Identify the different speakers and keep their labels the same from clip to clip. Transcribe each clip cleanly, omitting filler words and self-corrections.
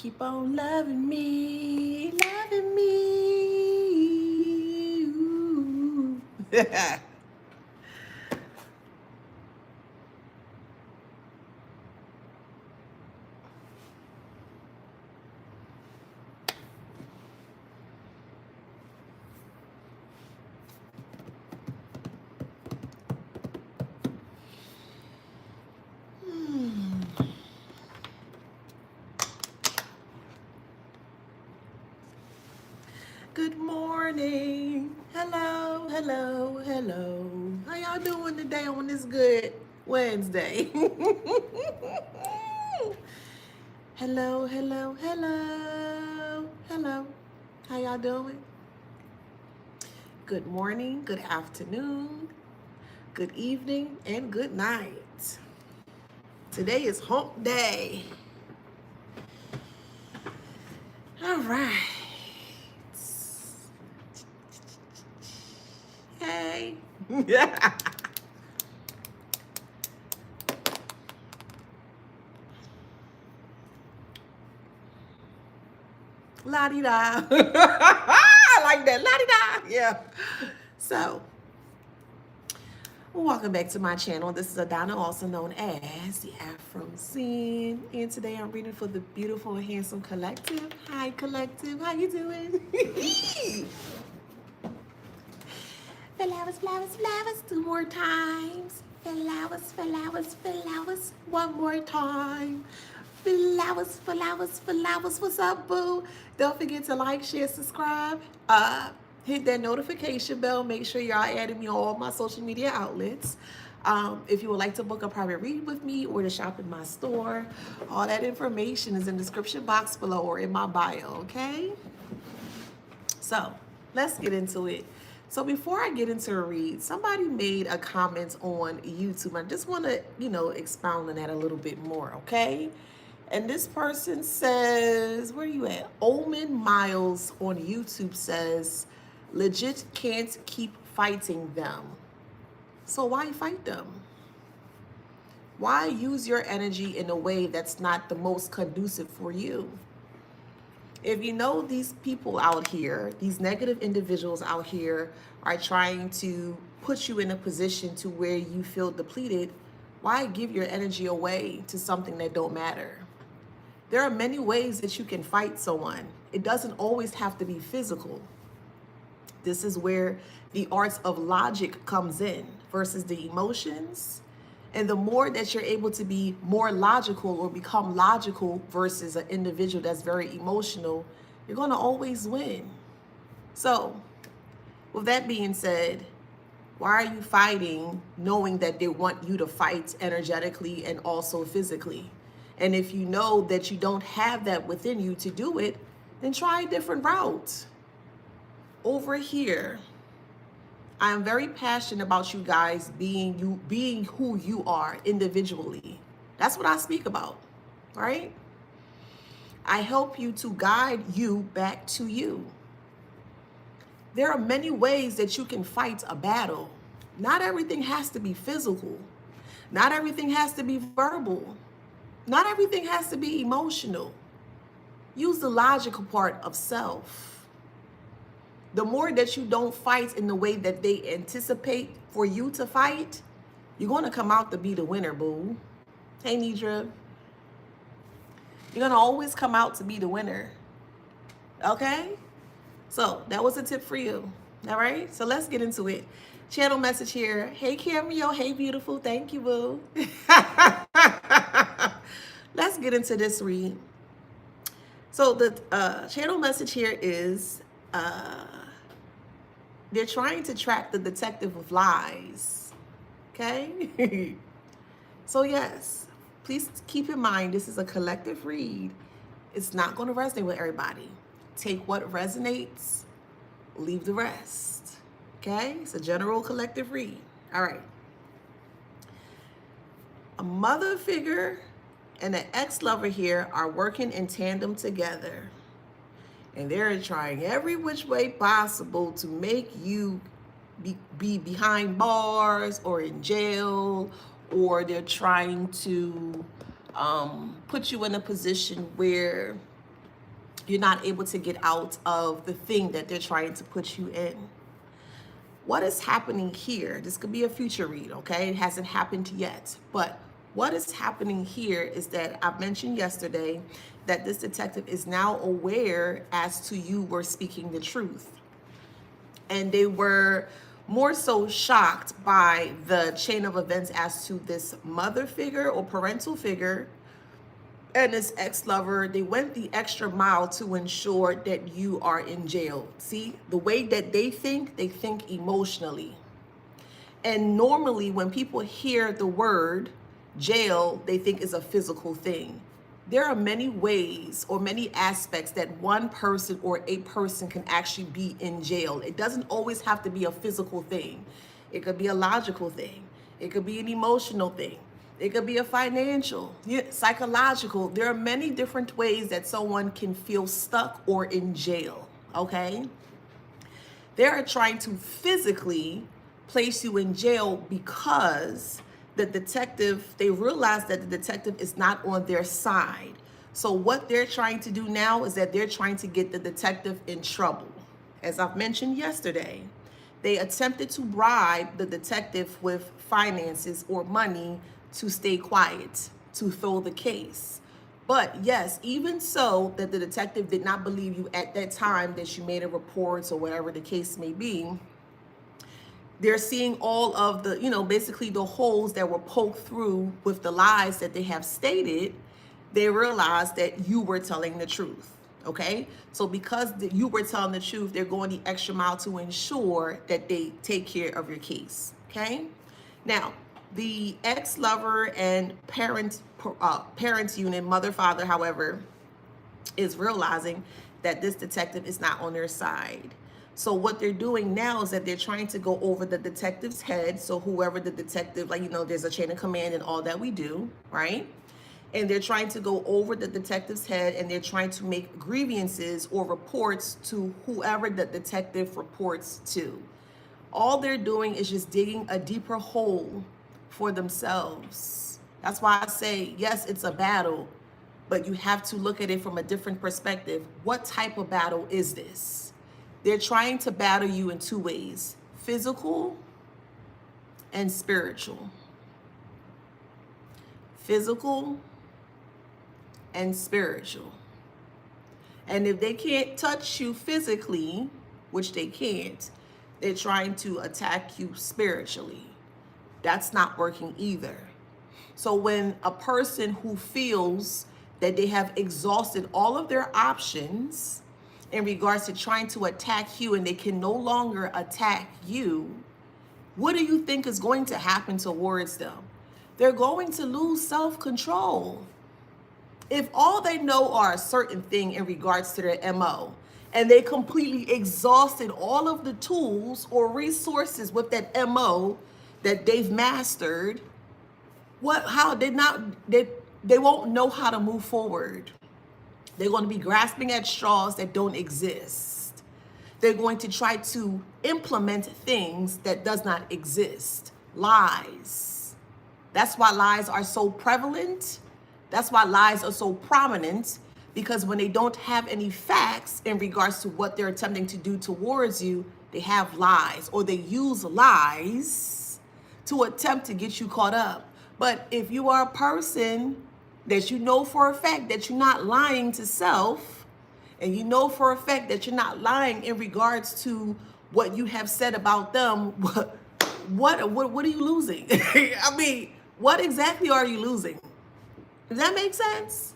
Speaker 1: Keep on loving me, loving me. Ooh. Good morning. Hello, hello, hello. How y'all doing today on this good Wednesday? Hello, hello, hello, hello. How y'all doing? Good morning, good afternoon, good evening, and good night. Today is hump day. All right. Hey. La-di-da. I like that. La-di-da. Yeah. So, welcome back to my channel. This is Adana, also known as the Afro Scene. And today I'm reading for the beautiful, handsome collective. Hi, collective. How you doing? Flowers, flowers, flowers. 2 more times. Flowers, flowers, flowers. 1 more time. Flowers, flowers, flowers. What's up, boo? Don't forget to like, share, subscribe. Hit that notification bell. Make sure y'all adding me on all my social media outlets. If you would like to book a private read with me or to shop in my store, all that information is in the description box below or in my bio, okay? So let's get into it. So before I get into a read, somebody made a comment on YouTube. I just want to, expound on that a little bit more, okay? And this person says, where are you at? Omen Miles on YouTube says, legit can't keep fighting them. So why fight them? Why use your energy in a way that's not the most conducive for you? If you know these people out here, these negative individuals out here are trying to put you in a position to where you feel depleted, why give your energy away to something that don't matter? There are many ways that you can fight someone. It doesn't always have to be physical. This is where the arts of logic comes in versus the emotions. And the more that you're able to be more logical or become logical versus an individual that's very emotional, you're going to always win. So, with that being said, why are you fighting knowing that they want you to fight energetically and also physically? And if you know that you don't have that within you to do it, then try a different route. Over here, I am very passionate about you guys being who you are individually. That's what I speak about, right? I help you to guide you back to you. There are many ways that you can fight a battle. Not everything has to be physical. Not everything has to be verbal. Not everything has to be emotional. Use the logical part of self. The more that you don't fight in the way that they anticipate for you to fight, you're going to come out to be the winner, boo. Hey, Nidra. You're going to always come out to be the winner. Okay? So that was a tip for you. All right? So let's get into it. Channel message here. Hey, Cameo. Hey, beautiful. Thank you, boo. Let's get into this read. So the channel message here is... they're trying to track the detective of lies, okay? So yes, please keep in mind, this is a collective read. It's not going to resonate with everybody. Take what resonates, leave the rest, okay? It's a general collective read. All right. A mother figure and an ex-lover here are working in tandem together. And they're trying every which way possible to make you be behind bars or in jail, or they're trying to put you in a position where You're not able to get out of the thing that they're trying to put you in. What is happening here? This could be a future read, okay? It hasn't happened yet. But what is happening here is that I mentioned yesterday that this detective is now aware as to you were speaking the truth. And they were more so shocked by the chain of events as to this mother figure or parental figure and this ex-lover. They went the extra mile to ensure that you are in jail. See, the way that they think emotionally. And normally when people hear the word jail, they think is a physical thing. There are many ways or many aspects that one person or a person can actually be in jail. It doesn't always have to be a physical thing. It could be a logical thing. It could be an emotional thing. It could be a financial, psychological. There are many different ways that someone can feel stuck or in jail, okay? They are trying to physically place you in jail because the detective, they realize that the detective is not on their side. So what they're trying to do now is that they're trying to get the detective in trouble. As I've mentioned yesterday, they attempted to bribe the detective with finances or money to stay quiet, to throw the case. But yes, even so, that the detective did not believe you at that time that you made a report or whatever the case may be, they're seeing all of the, basically the holes that were poked through with the lies that they have stated. They realized that you were telling the truth, okay? So because you were telling the truth, they're going the extra mile to ensure that they take care of your case, okay? Now, the ex-lover and parents unit, mother, father, however, is realizing that this detective is not on their side. So what they're doing now is that they're trying to go over the detective's head. So whoever the detective, there's a chain of command and all that we do, right? And they're trying to go over the detective's head and they're trying to make grievances or reports to whoever the detective reports to. All they're doing is just digging a deeper hole for themselves. That's why I say, yes, it's a battle, but you have to look at it from a different perspective. What type of battle is this? They're trying to battle you in two ways: physical and spiritual. Physical and spiritual. And if they can't touch you physically, which they can't, they're trying to attack you spiritually. That's not working either. So when a person who feels that they have exhausted all of their options in regards to trying to attack you and they can no longer attack you, what do you think is going to happen towards them? They're going to lose self-control. If all they know are a certain thing in regards to their MO, and they completely exhausted all of the tools or resources with that MO that they've mastered, they won't know how to move forward. They're going to be grasping at straws that don't exist. They're going to try to implement things that does not exist. Lies. That's why lies are so prevalent. That's why lies are so prominent, because when they don't have any facts in regards to what they're attempting to do towards you, they have lies, or they use lies to attempt to get you caught up. But if you are a person that you know for a fact that you're not lying to self, and you know for a fact that you're not lying in regards to what you have said about them, what are you losing? I mean, what exactly are you losing? Does that make sense?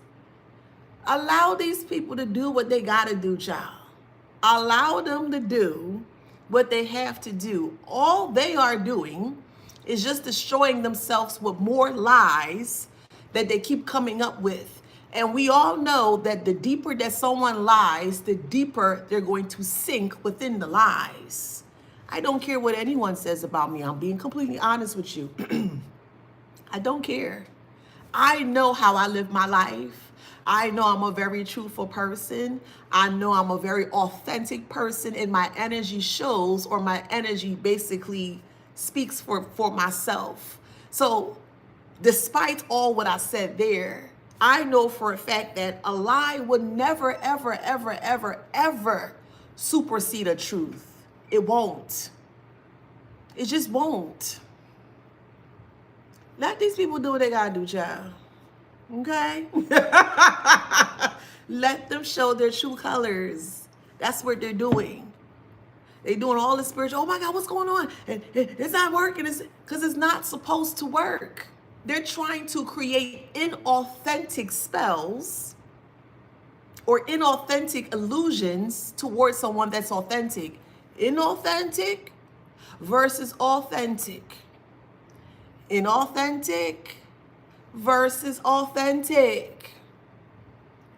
Speaker 1: Allow these people to do what they gotta do, child. Allow them to do what they have to do. All they are doing is just destroying themselves with more lies that they keep coming up with. And we all know that the deeper that someone lies, the deeper they're going to sink within the lies. I don't care what anyone says about me. I'm being completely honest with you. I don't care. I know how I live my life. I know I'm a very truthful person. I know I'm a very authentic person, and my energy shows, or my energy basically speaks for myself. So despite all what I said there, I know for a fact that a lie would never, ever, ever, ever, ever supersede a truth. It won't. It just won't. Let these people do what they gotta do, child. Okay? Let them show their true colors. That's what they're doing. They're doing all this spiritual, oh my God, what's going on? It's not working. It's because it's not supposed to work. They're trying to create inauthentic spells or inauthentic illusions towards someone that's authentic. Inauthentic versus authentic. Inauthentic versus authentic.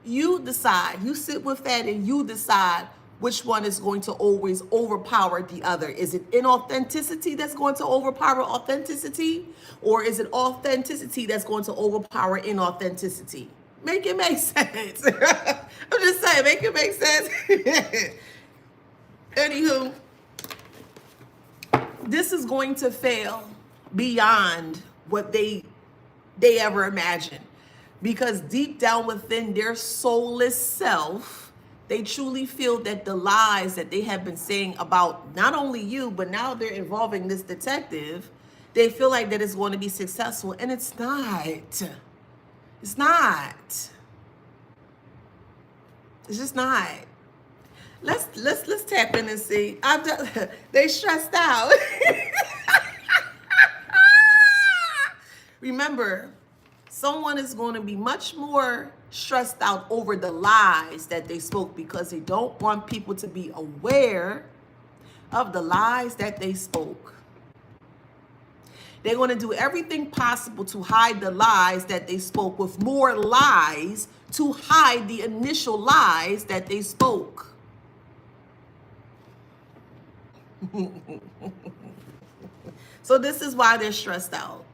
Speaker 1: You decide. You sit with that and you decide which one is going to always overpower the other. Is it inauthenticity that's going to overpower authenticity? Or is it authenticity that's going to overpower inauthenticity? Make it make sense. I'm just saying, make it make sense. Anywho, this is going to fail beyond what they ever imagined. Because deep down within their soulless self, they truly feel that the lies that they have been saying about not only you, but now they're involving this detective, they feel like that it's going to be successful, and it's not. It's not. It's just not. Let's tap in and see. They stressed out. Remember, someone is going to be much more stressed out over the lies that they spoke because they don't want people to be aware of the lies that they spoke. They're going to do everything possible to hide the lies that they spoke with more lies to hide the initial lies that they spoke. So this is why they're stressed out.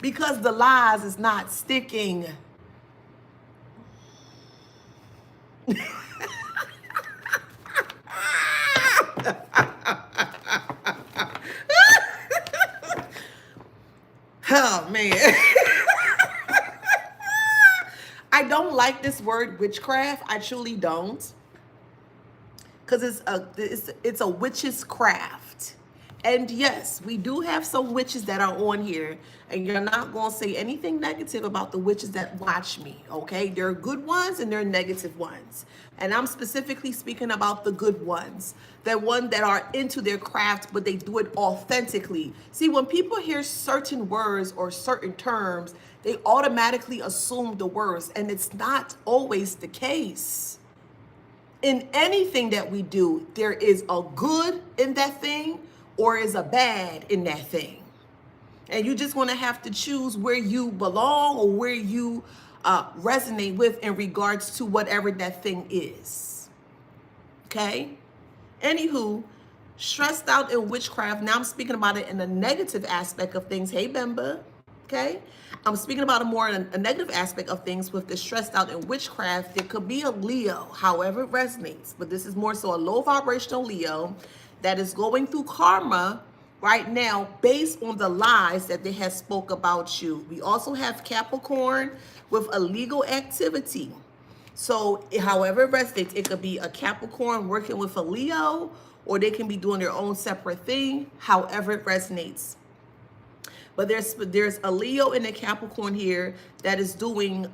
Speaker 1: Because the lies is not sticking. Oh, man. I don't like this word witchcraft. I truly don't. Because it's a witch's craft. And yes, we do have some witches that are on here, and you're not going to say anything negative about the witches that watch me, okay? There are good ones and there are negative ones. And I'm specifically speaking about the good ones, the ones that are into their craft, but they do it authentically. See, when people hear certain words or certain terms, they automatically assume the worst, and it's not always the case. In anything that we do, there is a good in that thing, or is a bad in that thing. And you just want to have to choose where you belong or where you resonate with in regards to whatever that thing is. Okay? Anywho, stressed out in witchcraft. Now I'm speaking about it in a negative aspect of things. Hey, Bemba. Okay? I'm speaking about a negative aspect of things with the stressed out in witchcraft. There could be a Leo, however it resonates. But this is more so a low vibrational Leo that is going through karma right now based on the lies that they have spoke about you. We also have Capricorn with illegal activity. So however it resonates, it could be a Capricorn working with a Leo, or they can be doing their own separate thing, however it resonates. But there's a Leo and a Capricorn here that is doing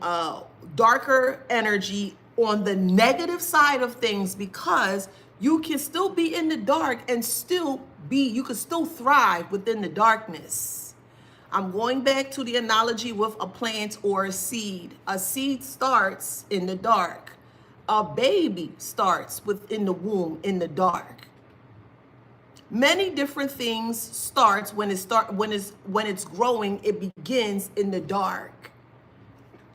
Speaker 1: darker energy on the negative side of things, because you can still be in the dark and you can still thrive within the darkness. I'm going back to the analogy with a plant or a seed. A seed starts in the dark. A baby starts within the womb in the dark. Many different things starts when it's growing, it begins in the dark.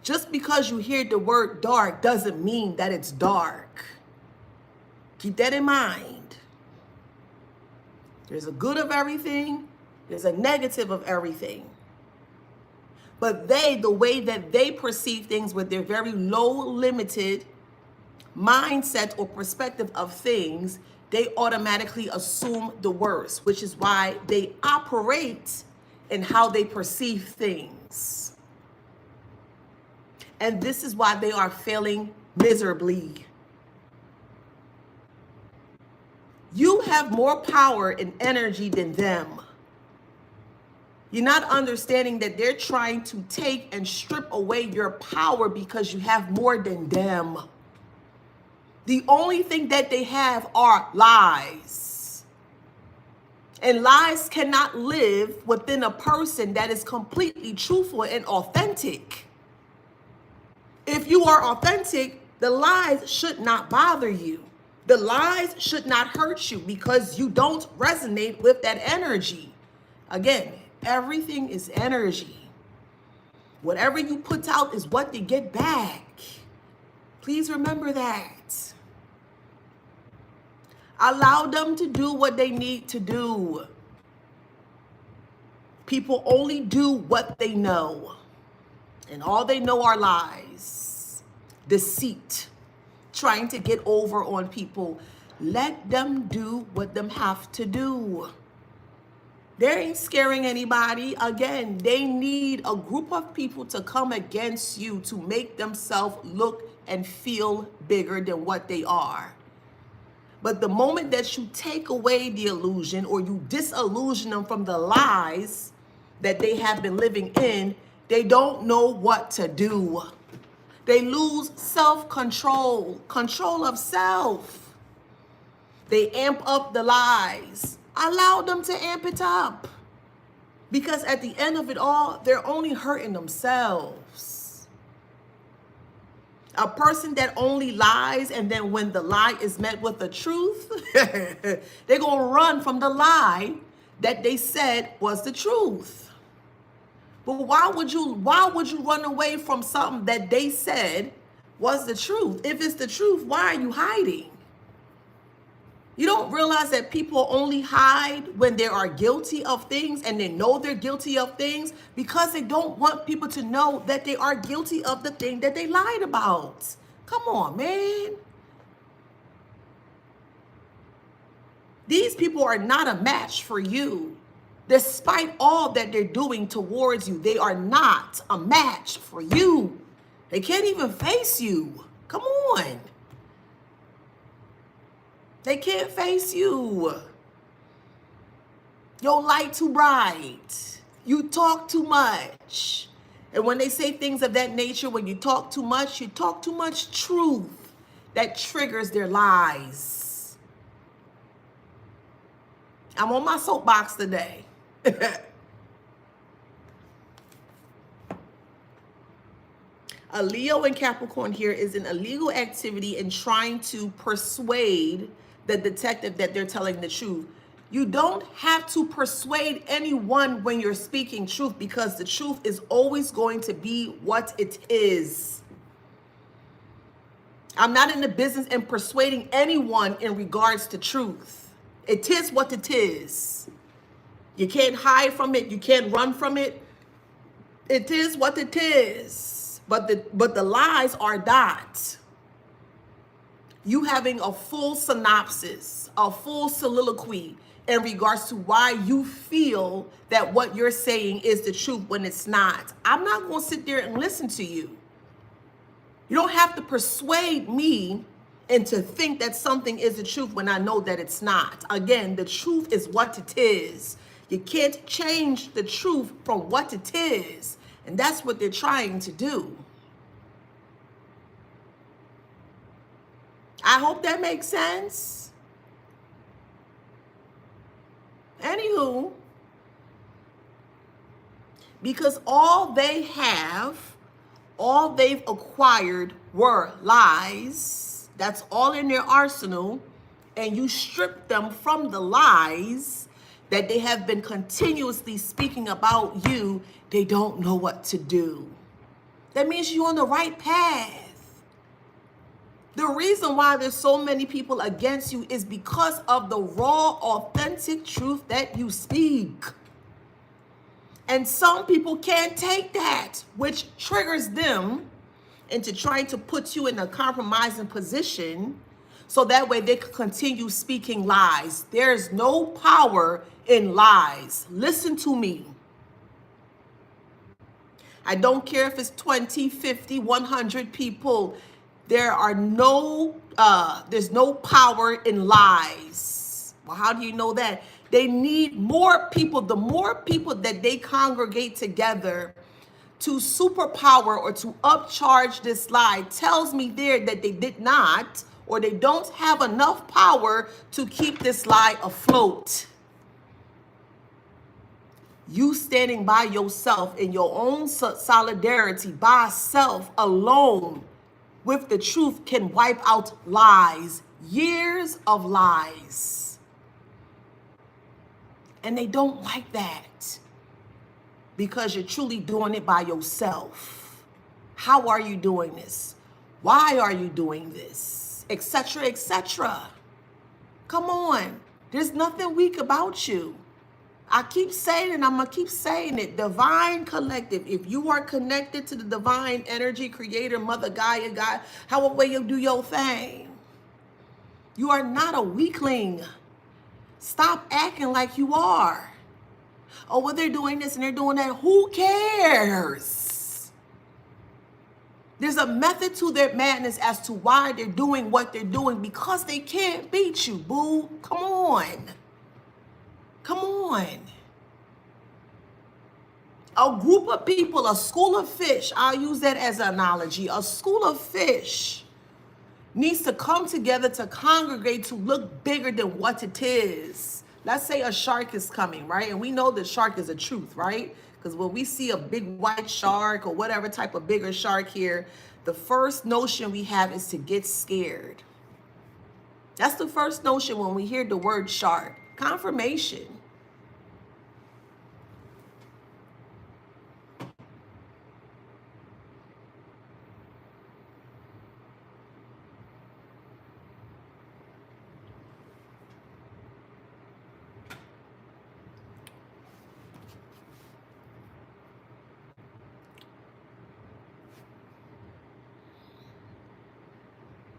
Speaker 1: Just because you hear the word dark doesn't mean that it's dark. Keep that in mind. There's a good of everything. There's a negative of everything. But the way that they perceive things with their very low, limited mindset or perspective of things, they automatically assume the worst, which is why they operate in how they perceive things. And this is why they are failing miserably. You have more power and energy than them. You're not understanding that they're trying to take and strip away your power because you have more than them. The only thing that they have are lies. And lies cannot live within a person that is completely truthful and authentic. If you are authentic, the lies should not bother you. The lies should not hurt you because you don't resonate with that energy. Again, everything is energy. Whatever you put out is what they get back. Please remember that. Allow them to do what they need to do. People only do what they know. And all they know are lies, deceit, trying to get over on people. Let them do what them have to do. They ain't scaring anybody. Again, they need a group of people to come against you to make themselves look and feel bigger than what they are. But the moment that you take away the illusion or you disillusion them from the lies that they have been living in, they don't know what to do. They lose self-control, control of self. They amp up the lies. Allow them to amp it up. Because at the end of it all, they're only hurting themselves. A person that only lies, and then when the lie is met with the truth, they're going to run from the lie that they said was the truth. But why would you run away from something that they said was the truth? If it's the truth, why are you hiding? You don't realize that people only hide when they are guilty of things and they know they're guilty of things because they don't want people to know that they are guilty of the thing that they lied about. Come on, man. These people are not a match for you. Despite all that they're doing towards you, they are not a match for you. They can't even face you. Come on. They can't face you. Your light too bright. You talk too much. And when they say things of that nature, when you talk too much truth that triggers their lies. I'm on my soapbox today. A Leo and Capricorn here is an illegal activity in trying to persuade the detective that they're telling the truth. You don't have to persuade anyone when you're speaking truth because the truth is always going to be what it is. I'm not in the business in persuading anyone in regards to truth. It is what it is. You can't hide from it. You can't run from it. It is what it is. But the lies are not. You having a full synopsis, a full soliloquy in regards to why you feel that what you're saying is the truth when it's not. I'm not going to sit there and listen to you. You don't have to persuade me into think that something is the truth when I know that it's not. Again, the truth is what it is. You can't change the truth from what it is. And that's what they're trying to do. I hope that makes sense. Anywho, because all they've acquired were lies. That's all in their arsenal. And you strip them from the lies that they have been continuously speaking about you. They don't know what to do. That means you're on the right path. The reason why there's so many people against you is because of the raw, authentic truth that you speak. And some people can't take that, which triggers them into trying to put you in a compromising position so that way they can continue speaking lies. There's no power in lies. Listen to me. I don't care if it's 20, 50, 100 people. There are no, there's no power in lies. Well, how do you know that? They need more people. The more people that they congregate together to superpower or to upcharge this lie tells me there that they did not, or they don't have enough power to keep this lie afloat. You standing by yourself in your own solidarity, by self, alone, with the truth can wipe out lies, years of lies. And they don't like that because you're truly doing it by yourself. How are you doing this? Why are you doing this? Etc., etc. Come on. There's nothing weak about you. I keep saying it, I'm going to keep saying it. Divine collective. If you are connected to the divine energy, creator, mother, Gaia, God, however you do your thing, you are not a weakling. Stop acting like you are. Oh, well, they're doing this and they're doing that. Who cares? There's a method to their madness as to why they're doing what they're doing, because they can't beat you, boo. Come on. Come on. A group of people, a school of fish, I'll use that as an analogy. A school of fish needs to come together to congregate to look bigger than what it is. Let's say a shark is coming, right? And we know the shark is a truth, right? Because when we see a big white shark or whatever type of bigger shark here, the first notion we have is to get scared. That's the first notion when we hear the word shark. Confirmation.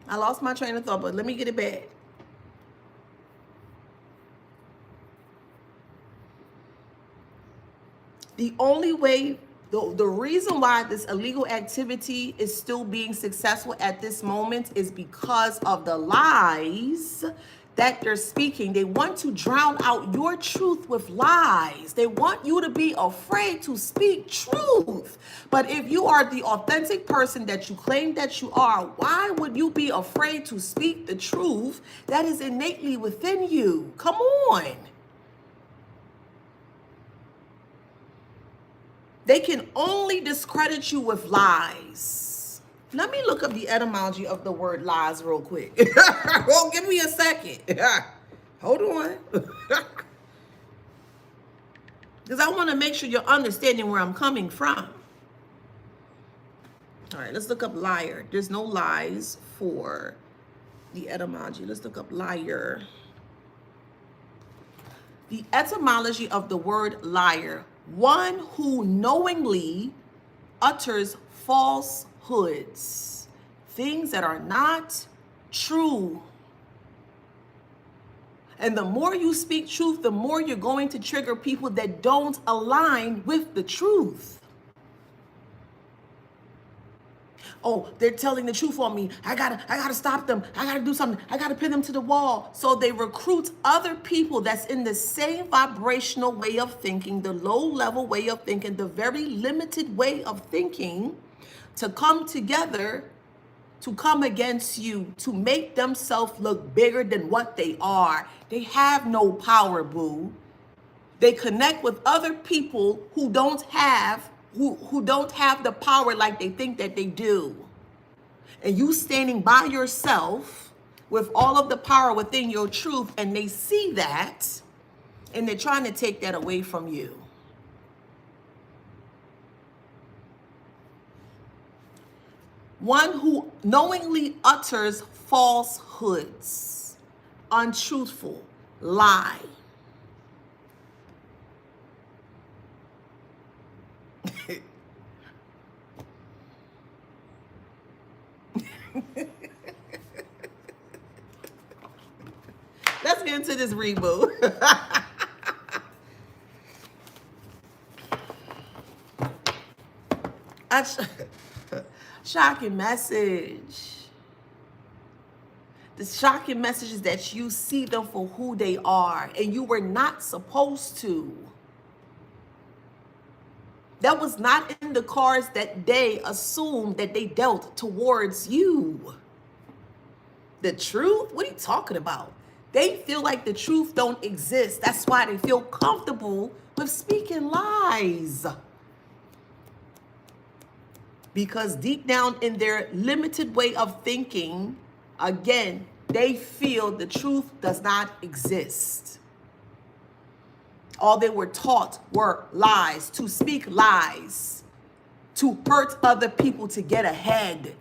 Speaker 1: I lost my train of thought, but let me get it back. The only way, the reason why this illegal activity is still being successful at this moment is because of the lies that they're speaking. They want to drown out your truth with lies. They want you to be afraid to speak truth. But if you are the authentic person that you claim that you are, why would you be afraid to speak the truth that is innately within you? Come on. They can only discredit you with lies. Let me look up the etymology of the word lies real quick. Well, give me a second. Hold on. Because I want to make sure you're understanding where I'm coming from. All right, let's look up liar. There's no lies for the etymology. Let's look up liar. The etymology of the word liar: one who knowingly utters falsehoods, things that are not true. And the more you speak truth, the more you're going to trigger people that don't align with the truth. Oh, they're telling the truth on me. I gotta stop them. I gotta do something. I gotta pin them to the wall. So they recruit other people that's in the same vibrational way of thinking, the low level way of thinking, the very limited way of thinking, to come together, to come against you, to make themselves look bigger than what they are. They have no power, boo. They connect with other people who don't have the power like they think that they do. And you standing by yourself with all of the power within your truth, and they see that, and they're trying to take that away from you. One who knowingly utters falsehoods, untruthful, lie. Let's get into this reboot. Shocking message. The shocking message is that you see them for who they are, and you were not supposed to. That was not in the cards that they assumed that they dealt towards you. The truth? What are you talking about? They feel like the truth don't exist. That's why they feel comfortable with speaking lies. Because deep down in their limited way of thinking, again, they feel the truth does not exist. All they were taught were lies, to speak lies, to hurt other people to get ahead.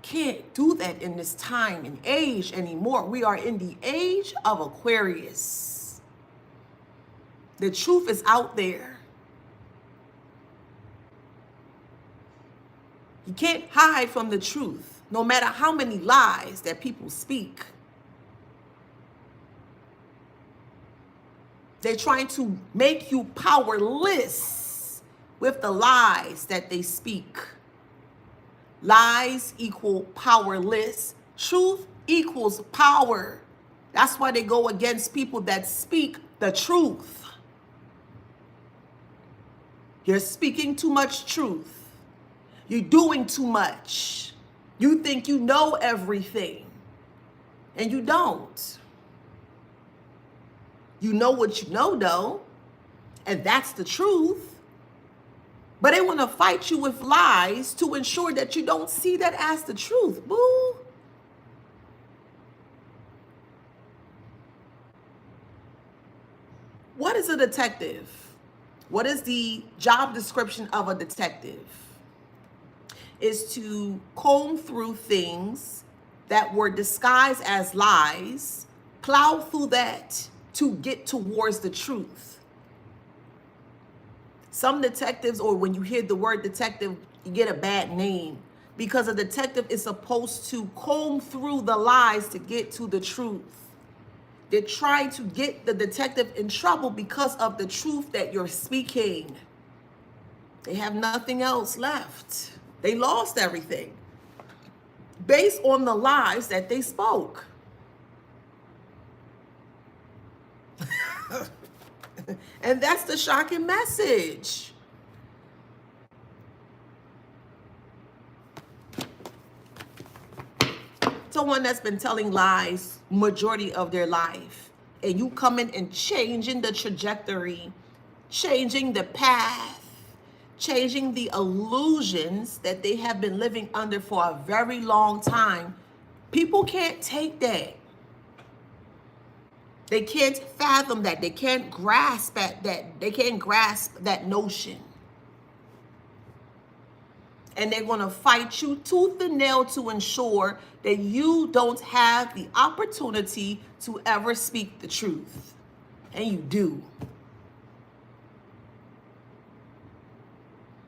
Speaker 1: Can't do that in this time and age anymore. We are in the age of Aquarius. The truth is out there. You can't hide from the truth, no matter how many lies that people speak. They're trying to make you powerless with the lies that they speak. Lies equal powerless. Truth equals power. That's why they go against people that speak the truth. You're speaking too much truth. You're doing too much. You think you know everything, and you don't. You know what you know, though, and that's the truth. But they want to fight you with lies to ensure that you don't see that as the truth, boo. What is a detective? What is the job description of a detective? Is to comb through things that were disguised as lies, plow through that to get towards the truth. Some detectives, or when you hear the word detective, you get a bad name, because a detective is supposed to comb through the lies to get to the truth. They're trying to get the detective in trouble because of the truth that you're speaking. They have nothing else left. They lost everything based on the lies that they spoke. And that's the shocking message. Someone that's been telling lies majority of their life, and you come in and changing the trajectory, changing the path, changing the illusions that they have been living under for a very long time. People can't take that. They can't fathom that. They can't grasp at that. They can't grasp that notion. And they're going to fight you tooth and nail to ensure that you don't have the opportunity to ever speak the truth. And you do.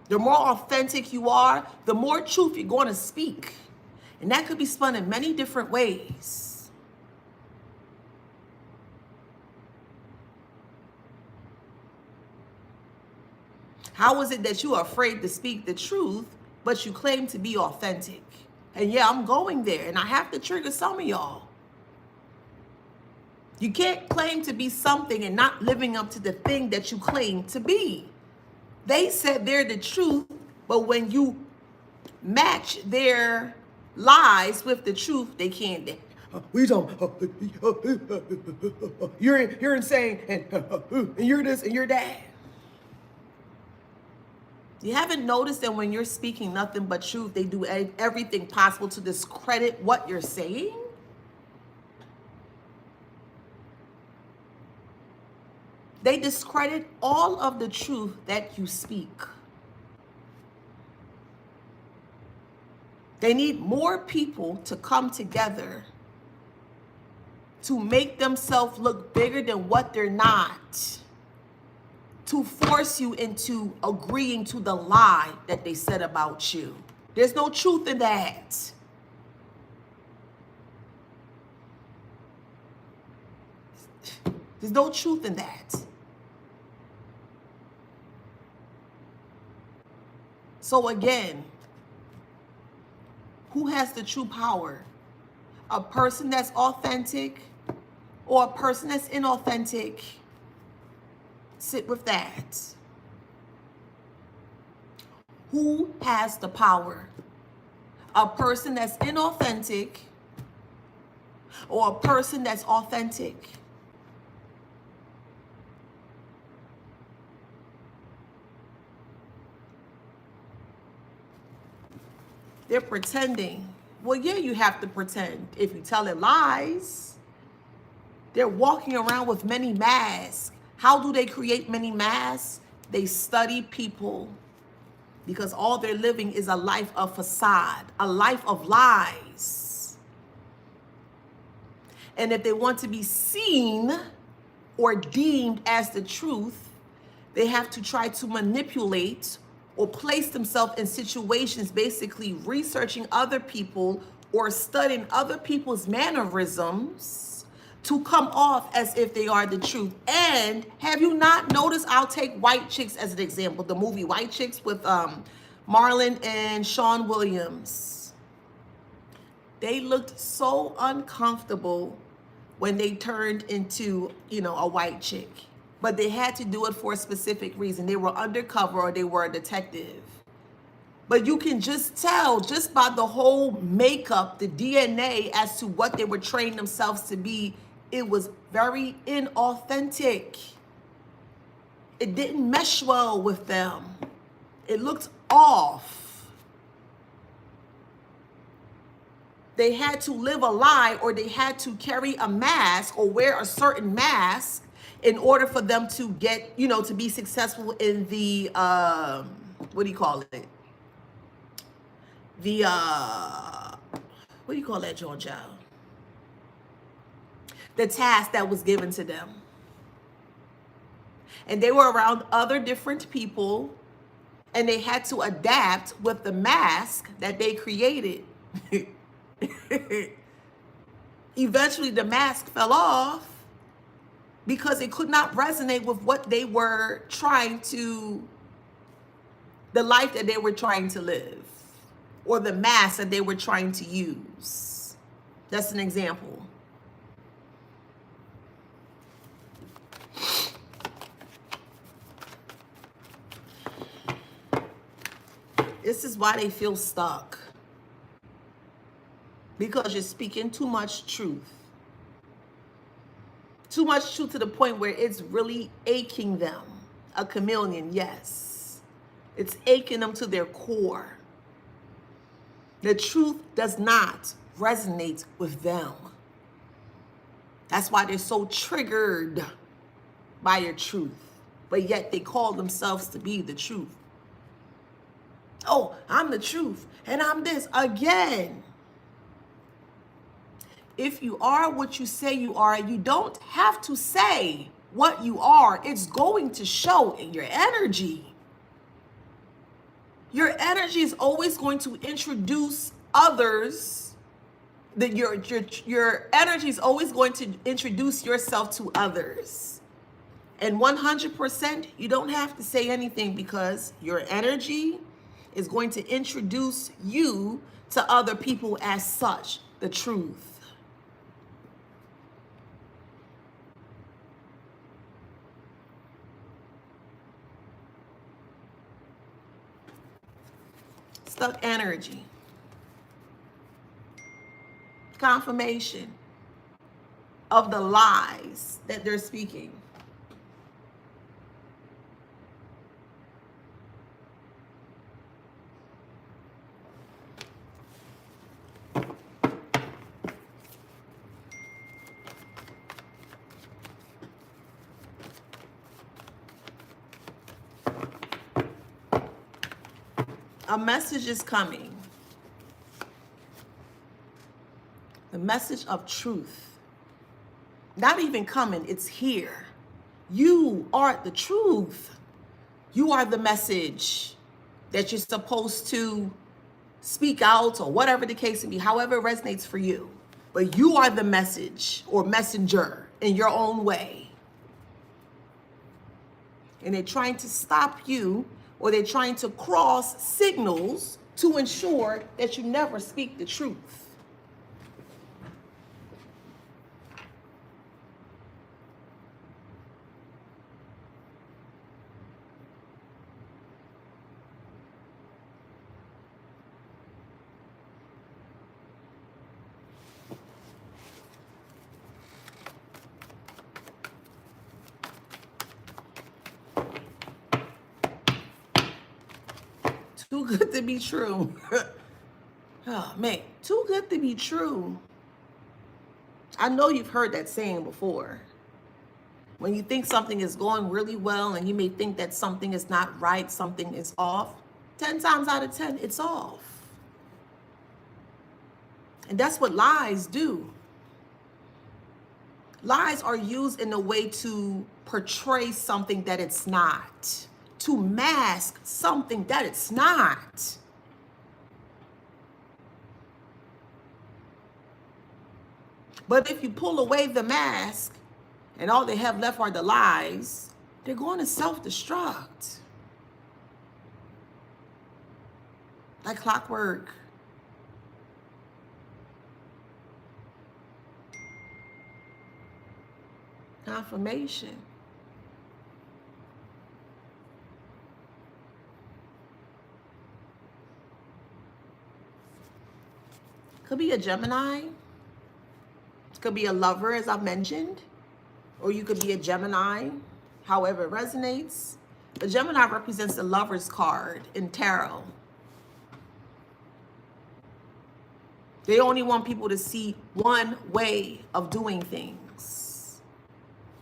Speaker 1: The more authentic you are, the more truth you're going to speak. And that could be spun in many different ways. How is it that you are afraid to speak the truth, but you claim to be authentic? And yeah, I'm going there, and I have to trigger some of y'all. You can't claim to be something and not living up to the thing that you claim to be. They said they're the truth, but when you match their lies with the truth, they can't. We don't. You're insane, and you're this and you're that. You haven't noticed that when you're speaking nothing but truth, they do everything possible to discredit what you're saying? They discredit all of the truth that you speak. They need more people to come together to make themselves look bigger than what they're not, to force you into agreeing to the lie that they said about you. There's no truth in that. There's no truth in that. So again, who has the true power? A person that's authentic or a person that's inauthentic? Sit with that. Who has the power? A person that's inauthentic or a person that's authentic? They're pretending. Well, yeah, you have to pretend if you telling lies. They're walking around with many masks. How do they create many masks? They study people, because all they're living is a life of facade, a life of lies. And if they want to be seen or deemed as the truth, they have to try to manipulate or place themselves in situations, basically researching other people or studying other people's mannerisms to come off as if they are the truth. And have you not noticed, I'll take White Chicks as an example, the movie White Chicks with Marlon and Sean Williams. They looked so uncomfortable when they turned into, a white chick. But they had to do it for a specific reason. They were undercover or they were a detective. But you can just tell just by the whole makeup, the DNA, as to what they were training themselves to be. It was very inauthentic. It didn't mesh well with them. It looked off. They had to live a lie, or they had to carry a mask or wear a certain mask in order for them to get, to be successful in the, what do you call it? The, what do you call that, Georgia? The task that was given to them. And they were around other different people, and they had to adapt with the mask that they created. Eventually, the mask fell off because it could not resonate with what they were the life that they were trying to live, or the mask that they were trying to use. That's an example. This is why they feel stuck. Because you're speaking too much truth. Too much truth to the point where it's really aching them. A chameleon, yes. It's aching them to their core. The truth does not resonate with them. That's why they're so triggered by your truth. But yet they call themselves to be the truth. Oh, I'm the truth, and I'm this. Again, if you are what you say you are, you don't have to say what you are. It's going to show in your energy. Your energy is always going to introduce others. Your energy is always going to introduce yourself to others. And 100%, you don't have to say anything, because your energy is going to introduce you to other people as such, the truth. Stuck energy. Confirmation of the lies that they're speaking. A message is coming. The message of truth. Not even coming, it's here. You are the truth. You are the message that you're supposed to speak out, or whatever the case may be, however it resonates for you. But you are the message or messenger in your own way. And they're trying to stop you, or they're trying to cross signals to ensure that you never speak the truth. Too good to be true. Oh, man, too good to be true. I know you've heard that saying before. When you think something is going really well and you may think that something is not right, something is off, 10 times out of 10, it's off. And that's what lies do. Lies are used in a way to portray something that it's not, to mask something that it's not. But if you pull away the mask and all they have left are the lies, they're going to self-destruct. Like clockwork. Confirmation. Could be a Gemini. Could be a lover, as I've mentioned. Or you could be a Gemini, however it resonates. The Gemini represents the Lover's card in tarot. They only want people to see one way of doing things.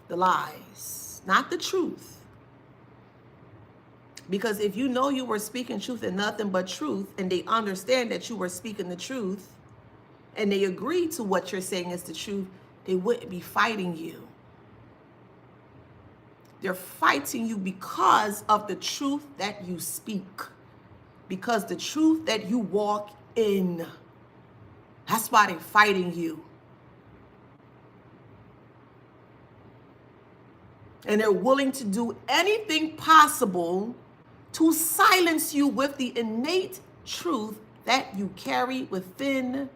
Speaker 1: The lies, not the truth. Because if you know you were speaking truth and nothing but truth, and they understand that you were speaking the truth, and they agree to what you're saying is the truth, they wouldn't be fighting you. They're fighting you because of the truth that you speak, because the truth that you walk in. That's why they're fighting you. And they're willing to do anything possible to silence you with the innate truth that you carry within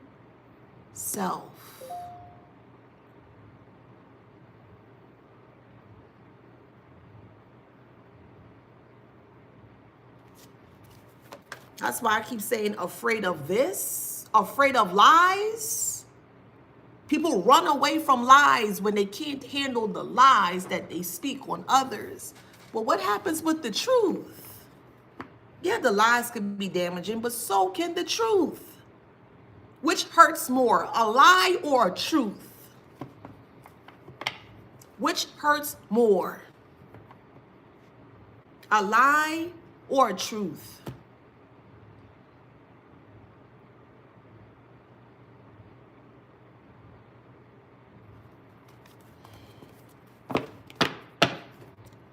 Speaker 1: self. That's why I keep saying afraid of this, afraid of lies. People run away from lies when they can't handle the lies that they speak on others. But what happens with the truth? Yeah, the lies can be damaging, but so can the truth. Which hurts more, a lie or a truth? Which hurts more, a lie or a truth?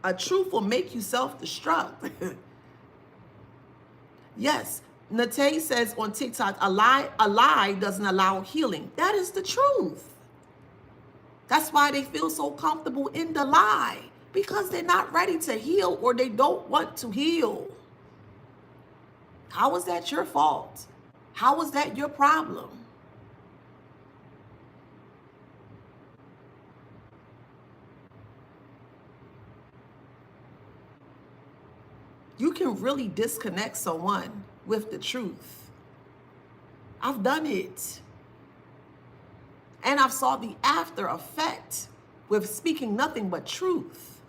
Speaker 1: A truth will make you self-destruct. Yes, Nate says on TikTok, a lie doesn't allow healing. That is the truth. That's why they feel so comfortable in the lie, because they're not ready to heal, or they don't want to heal. How is that your fault? How is that your problem? You can really disconnect someone with the truth. I've done it. And I've saw the after effect with speaking nothing but truth.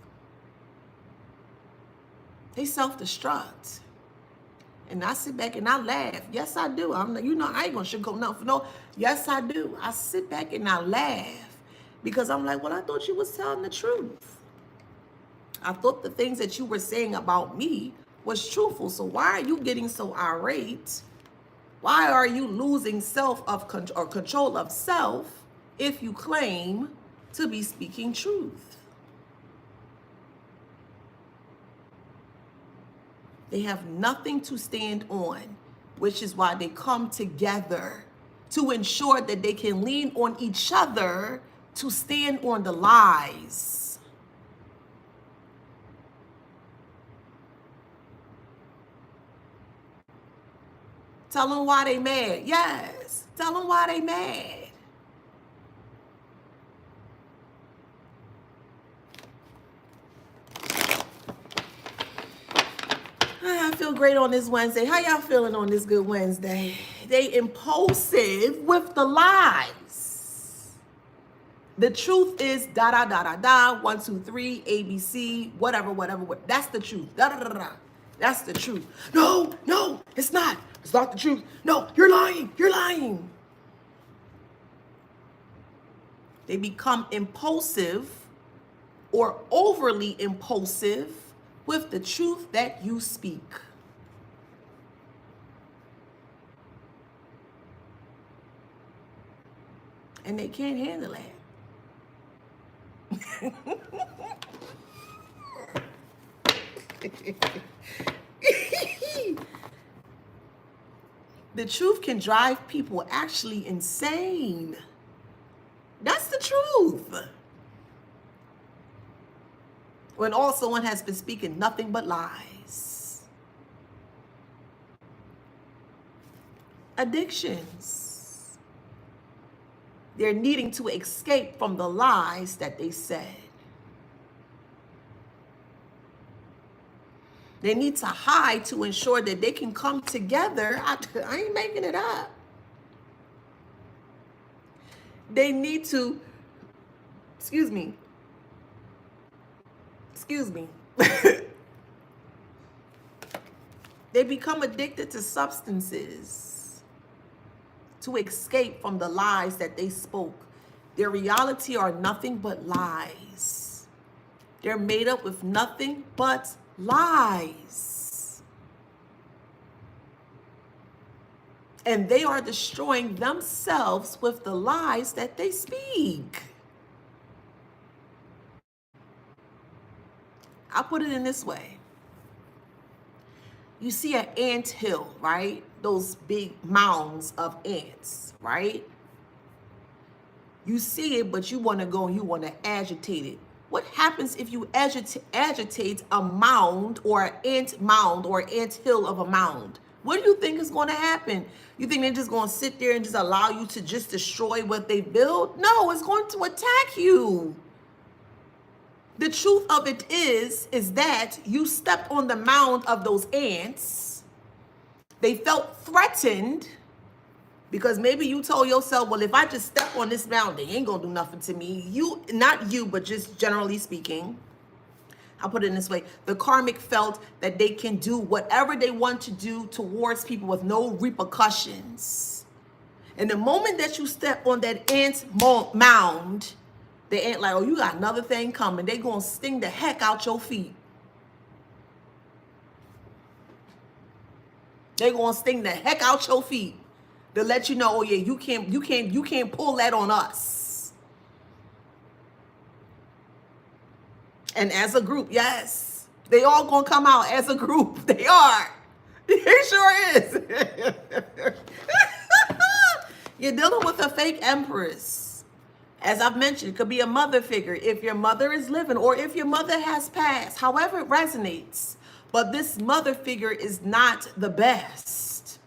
Speaker 1: They self-destruct. And I sit back and I laugh. Yes, I do. I ain't gonna sugarcoat nothing for no. Yes, I do. I sit back and I laugh because I'm like, well, I thought you was telling the truth. I thought the things that you were saying about me was truthful. So why are you getting so irate? Why are you losing control of self if you claim to be speaking truth? They have nothing to stand on, which is why they come together to ensure that they can lean on each other to stand on the lies. Tell them why they mad. Yes. Tell them why they mad. I feel great on this Wednesday. How y'all feeling on this good Wednesday? They impulsive with the lies. The truth is da da da da da, 1, 2, 3, ABC, whatever. That's the truth. Da da da da. That's the truth. No, it's not. It's not the truth. No, you're lying. You're lying. They become impulsive or overly impulsive with the truth that you speak. And they can't handle that. The truth can drive people actually insane. That's the truth. When all someone has been speaking nothing but lies. Addictions. They're needing to escape from the lies that they said. They need to hide to ensure that they can come together. I ain't making it up. They need to, excuse me. They become addicted to substances to escape from the lies that they spoke. Their reality are nothing but lies. They're made up with nothing but lies. And they are destroying themselves with the lies that they speak. I'll put it in this way. You see an ant hill, right? Those big mounds of ants, right? You see it, but you want to go and you want to agitate it. What happens if you agitate a mound or an ant mound or ant hill of a mound? What do you think is going to happen? You think they're just going to sit there and just allow you to just destroy what they build? No, it's going to attack you. The truth of it is that you stepped on the mound of those ants. They felt threatened because maybe you told yourself, well, if I just step on this mound, they ain't gonna do nothing to me. You, not you, but just generally speaking. I'll put it in this way. The karmic felt that they can do whatever they want to do towards people with no repercussions. And the moment that you step on that ant mound, they ain't like, oh, you got another thing coming. They gonna sting the heck out your feet. They gonna sting the heck out your feet to let you know, oh yeah, you can't pull that on us. And as a group, yes, they all gonna come out as a group. They are. It sure is. You're dealing with a fake empress. As I've mentioned, it could be a mother figure if your mother is living or if your mother has passed, however it resonates. But this mother figure is not the best.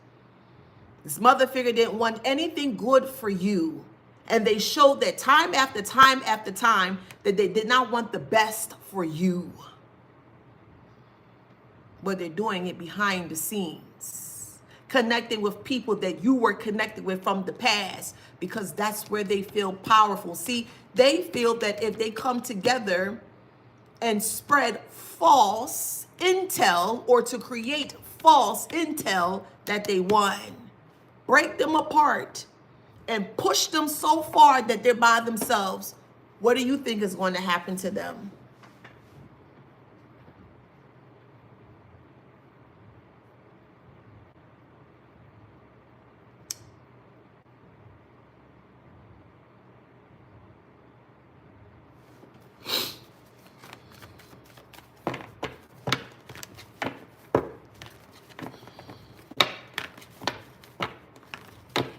Speaker 1: This mother figure didn't want anything good for you. And they showed that time after time after time that they did not want the best for you. But they're doing it behind the scenes, connecting with people that you were connected with from the past, because that's where they feel powerful. See, they feel that if they come together and spread false intel or to create false intel, that they won. Break them apart and push them so far that they're by themselves. What do you think is going to happen to them?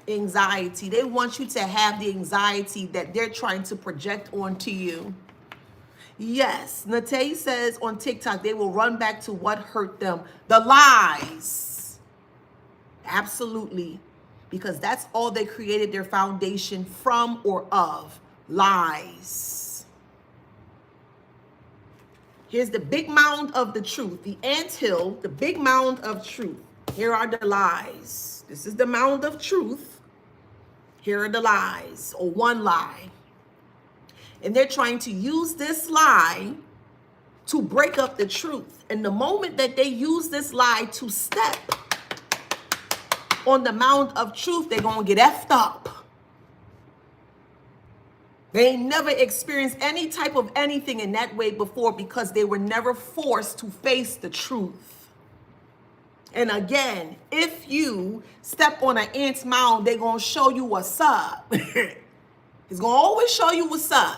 Speaker 1: Anxiety. They want you to have the anxiety that they're trying to project onto you. Yes, Nate says on TikTok, they will run back to what hurt them. The lies. Absolutely. Because that's all they created their foundation from or of. Lies. Here's the big mound of the truth. The anthill, the big mound of truth. Here are the lies. This is the mound of truth. Here are the lies, or one lie. And they're trying to use this lie to break up the truth. And the moment that they use this lie to step on the mound of truth, they're going to get effed up. They ain't never experienced any type of anything in that way before because they were never forced to face the truth. And again, if you step on an ant's mound, they're going to show you what's up. It's going to always show you what's up.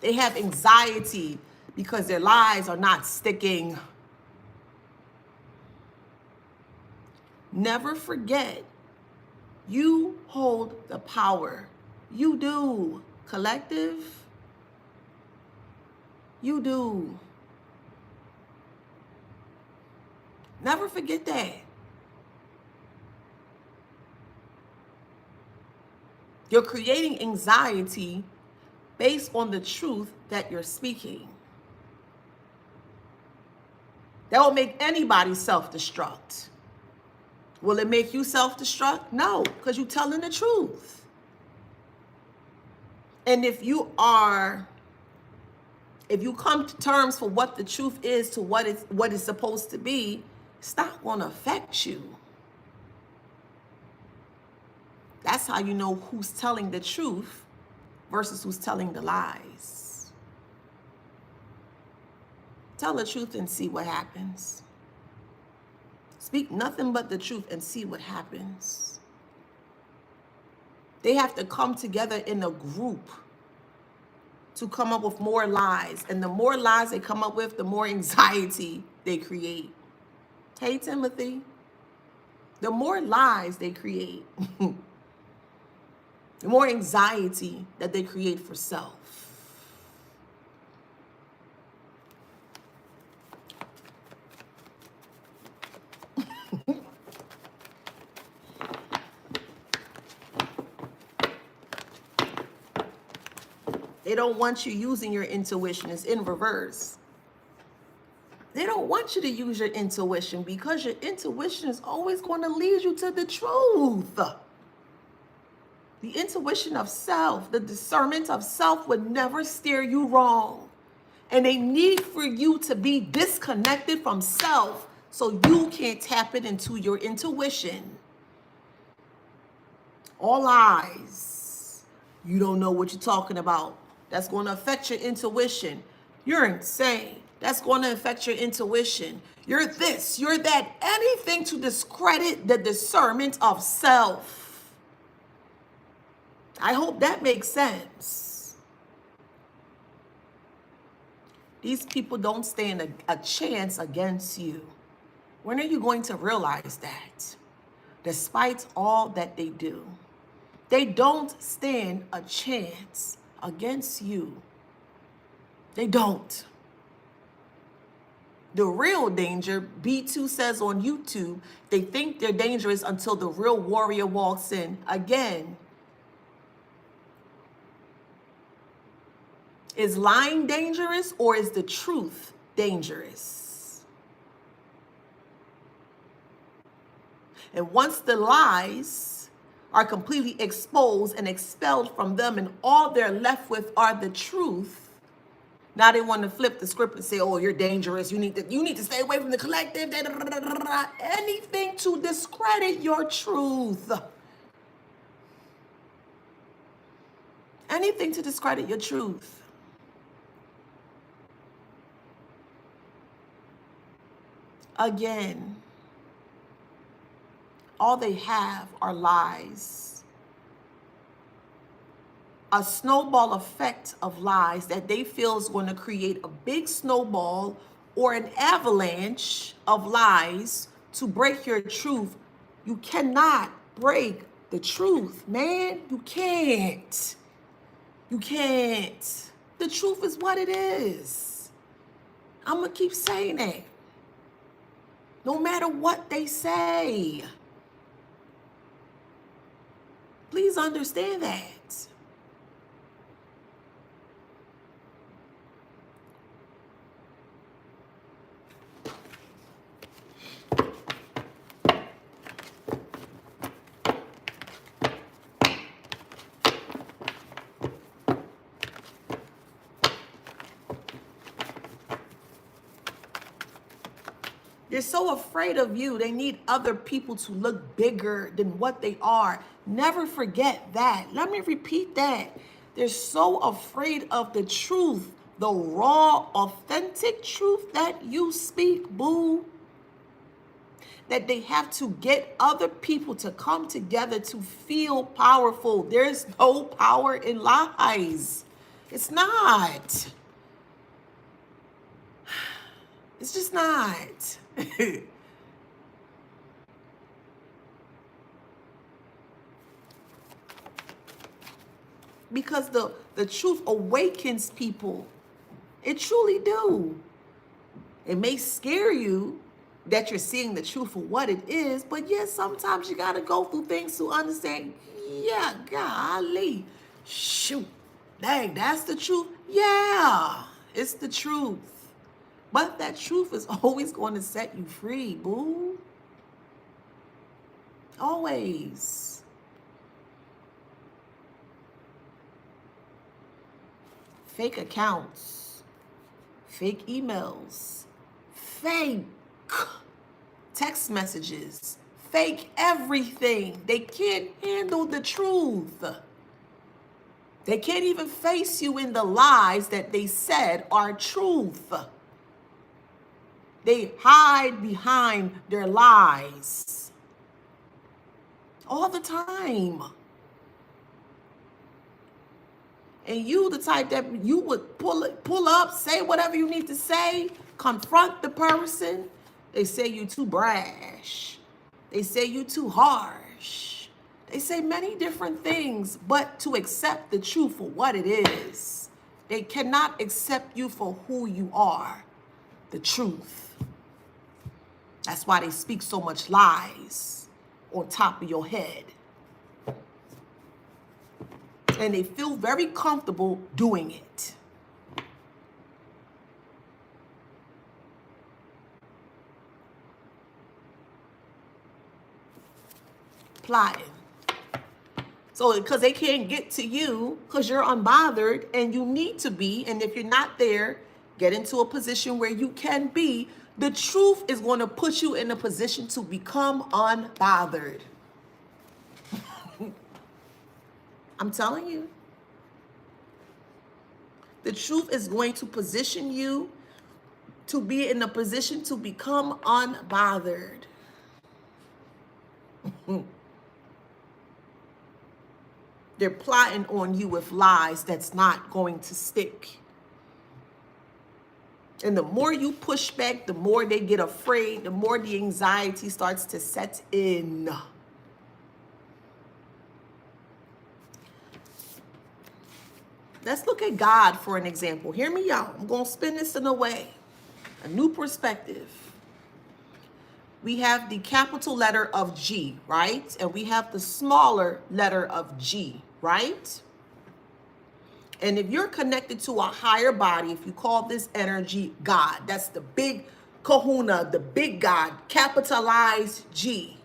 Speaker 1: They have anxiety because their lies are not sticking. Never forget, you hold the power. You do. Collective, you do. Never forget that. You're creating anxiety based on the truth that you're speaking. That will make anybody self-destruct. Will it make you self-destruct? No, because you're telling the truth. And if you come to terms for what the truth is to what it's supposed to be, it's not going to affect you. That's how you know who's telling the truth versus who's telling the lies. Tell the truth and see what happens. Speak nothing but the truth and see what happens. They have to come together in a group to come up with more lies. And the more lies they come up with, the more anxiety they create. Hey, Timothy. The more lies they create, the more anxiety that they create for self. They don't want you using your intuition. It's in reverse. They don't want you to use your intuition because your intuition is always going to lead you to the truth. The intuition of self, the discernment of self would never steer you wrong. And they need for you to be disconnected from self so you can't tap it into your intuition. All lies. You don't know what you're talking about. That's going to affect your intuition. You're insane. That's going to affect your intuition. You're this, you're that. Anything to discredit the discernment of self. I hope that makes sense. These people don't stand a chance against you. When are you going to realize that? Despite all that they do, they don't stand a chance against you. They don't. The real danger, B2 says on YouTube, they think they're dangerous until the real warrior walks in. Again, is lying dangerous or is the truth dangerous? And once the lies are completely exposed and expelled from them and all they're left with are the truth, now they want to flip the script and say, oh, you're dangerous. You need to stay away from the collective. Anything to discredit your truth. Anything to discredit your truth. Again, all they have are lies. A snowball effect of lies that they feel is going to create a big snowball or an avalanche of lies to break your truth. You cannot break the truth, man. You can't. You can't. The truth is what it is. I'm going to keep saying that. no matter what they say. Please understand that. They're so afraid of you. They need other people to look bigger than what they are. Never forget that. Let me repeat that. They're so afraid of the truth, the raw, authentic truth that you speak, boo, that they have to get other people to come together to feel powerful. There's no power in lies. It's not. It's just not. Because the truth awakens people. It truly do. It may scare you that you're seeing the truth for what it is, but yes, sometimes you gotta go through things to understand, yeah, golly, shoot, dang, that's the truth. Yeah, it's the truth. But that truth is always going to set you free, boo. Always. Fake accounts, fake emails, fake text messages, fake everything. They can't handle the truth. They can't even face you in the lies that they said are truth. They hide behind their lies all the time. And you, the type that you would pull up, say whatever you need to say, confront the person. They say you too brash. They say you too harsh. They say many different things, but to accept the truth for what it is. They cannot accept you for who you are, the truth. That's why they speak so much lies on top of your head. And they feel very comfortable doing it. Plotting. So, because they can't get to you, because you're unbothered and you need to be, and if you're not there, get into a position where you can be, the truth is going to put you in a position to become unbothered. I'm telling you. The truth is going to position you to be in a position to become unbothered. They're plotting on you with lies that's not going to stick. And the more you push back, the more they get afraid, the more the anxiety starts to set in. Let's look at God for an example. Hear me out. I'm going to spin this in a way. A new perspective. We have the capital letter of G, right? And we have the smaller letter of G, right? And if you're connected to a higher body, if you call this energy God, that's the big kahuna, the big God, capitalized G.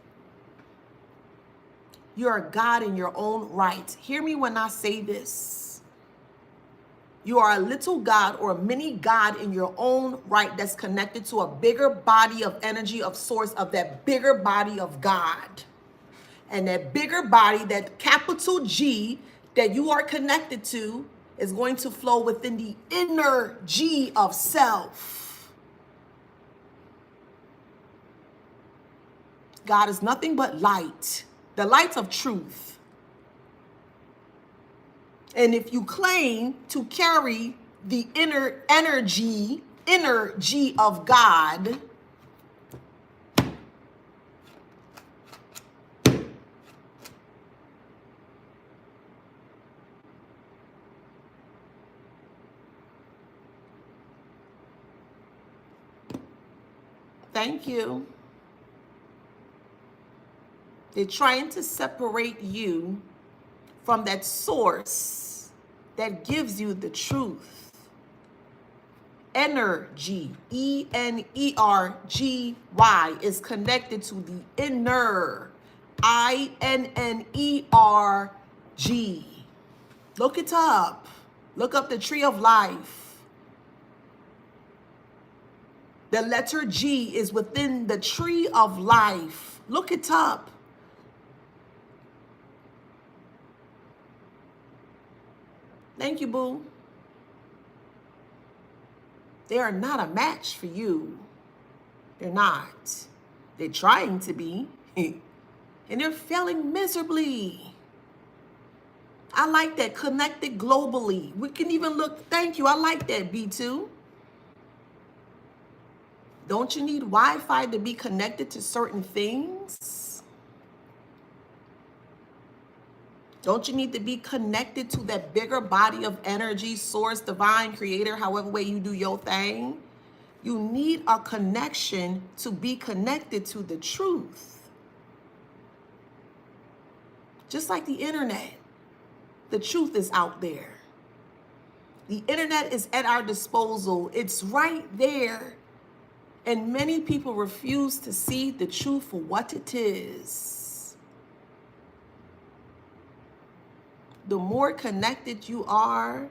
Speaker 1: You're a God in your own right. Hear me when I say this. You are a little God or a mini God in your own right that's connected to a bigger body of energy, of source, of that bigger body of God. And that bigger body, that capital G that you are connected to, is going to flow within the inner G of self. God is nothing but light, the light of truth. And if you claim to carry the inner energy, inner G of God, thank you. They're trying to separate you from that source that gives you the truth. Energy, E-N-E-R-G-Y, is connected to the inner, I-N-N-E-R-G. Look it up. Look up the tree of life. The letter G is within the tree of life. Look it up. Thank you, boo. They are not a match for you. They're not. They're trying to be, and they're failing miserably. I like that. Connected globally. We can even look, thank you, I like that, B2. Don't you need Wi-Fi to be connected to certain things? Don't you need to be connected to that bigger body of energy, source, divine, creator, however way you do your thing? You need a connection to be connected to the truth. Just like the internet, the truth is out there. The internet is at our disposal. It's right there. And many people refuse to see the truth for what it is. The more connected you are,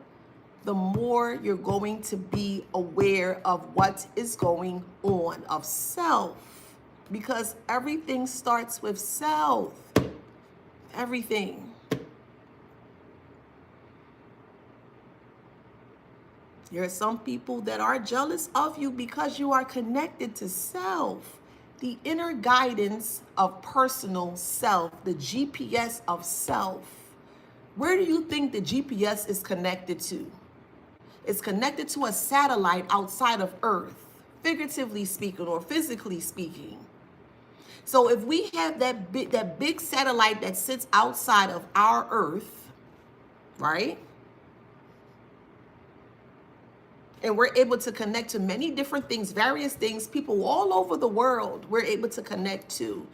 Speaker 1: the more you're going to be aware of what is going on, of self. Because everything starts with self. Everything. There are some people that are jealous of you because you are connected to self. The inner guidance of personal self, the GPS of self. Where do you think the GPS is connected to? It's connected to a satellite outside of Earth, figuratively speaking or physically speaking. So if we have that big satellite that sits outside of our Earth, right? And we're able to connect to many different things, various things, people all over the world we're able to connect to.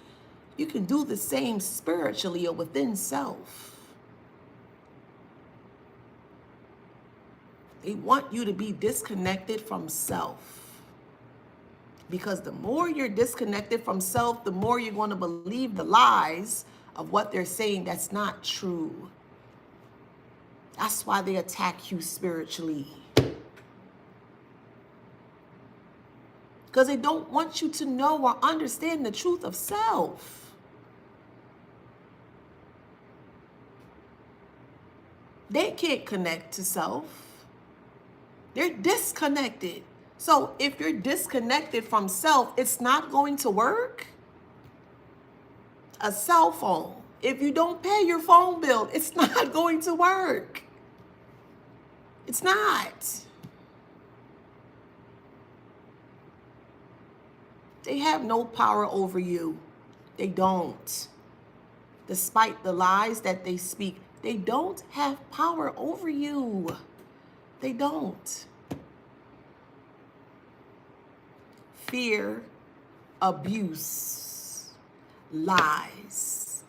Speaker 1: You can do the same spiritually or within self. They want you to be disconnected from self. Because the more you're disconnected from self, the more you're going to believe the lies of what they're saying that's not true. That's why they attack you spiritually. Because they don't want you to know or understand the truth of self. They can't connect to self. They're disconnected. So if you're disconnected from self, it's not going to work. A cell phone, if you don't pay your phone bill, it's not going to work. It's not. They have no power over you. They don't. Despite the lies that they speak, they don't have power over you. They don't. Fear, abuse, lies.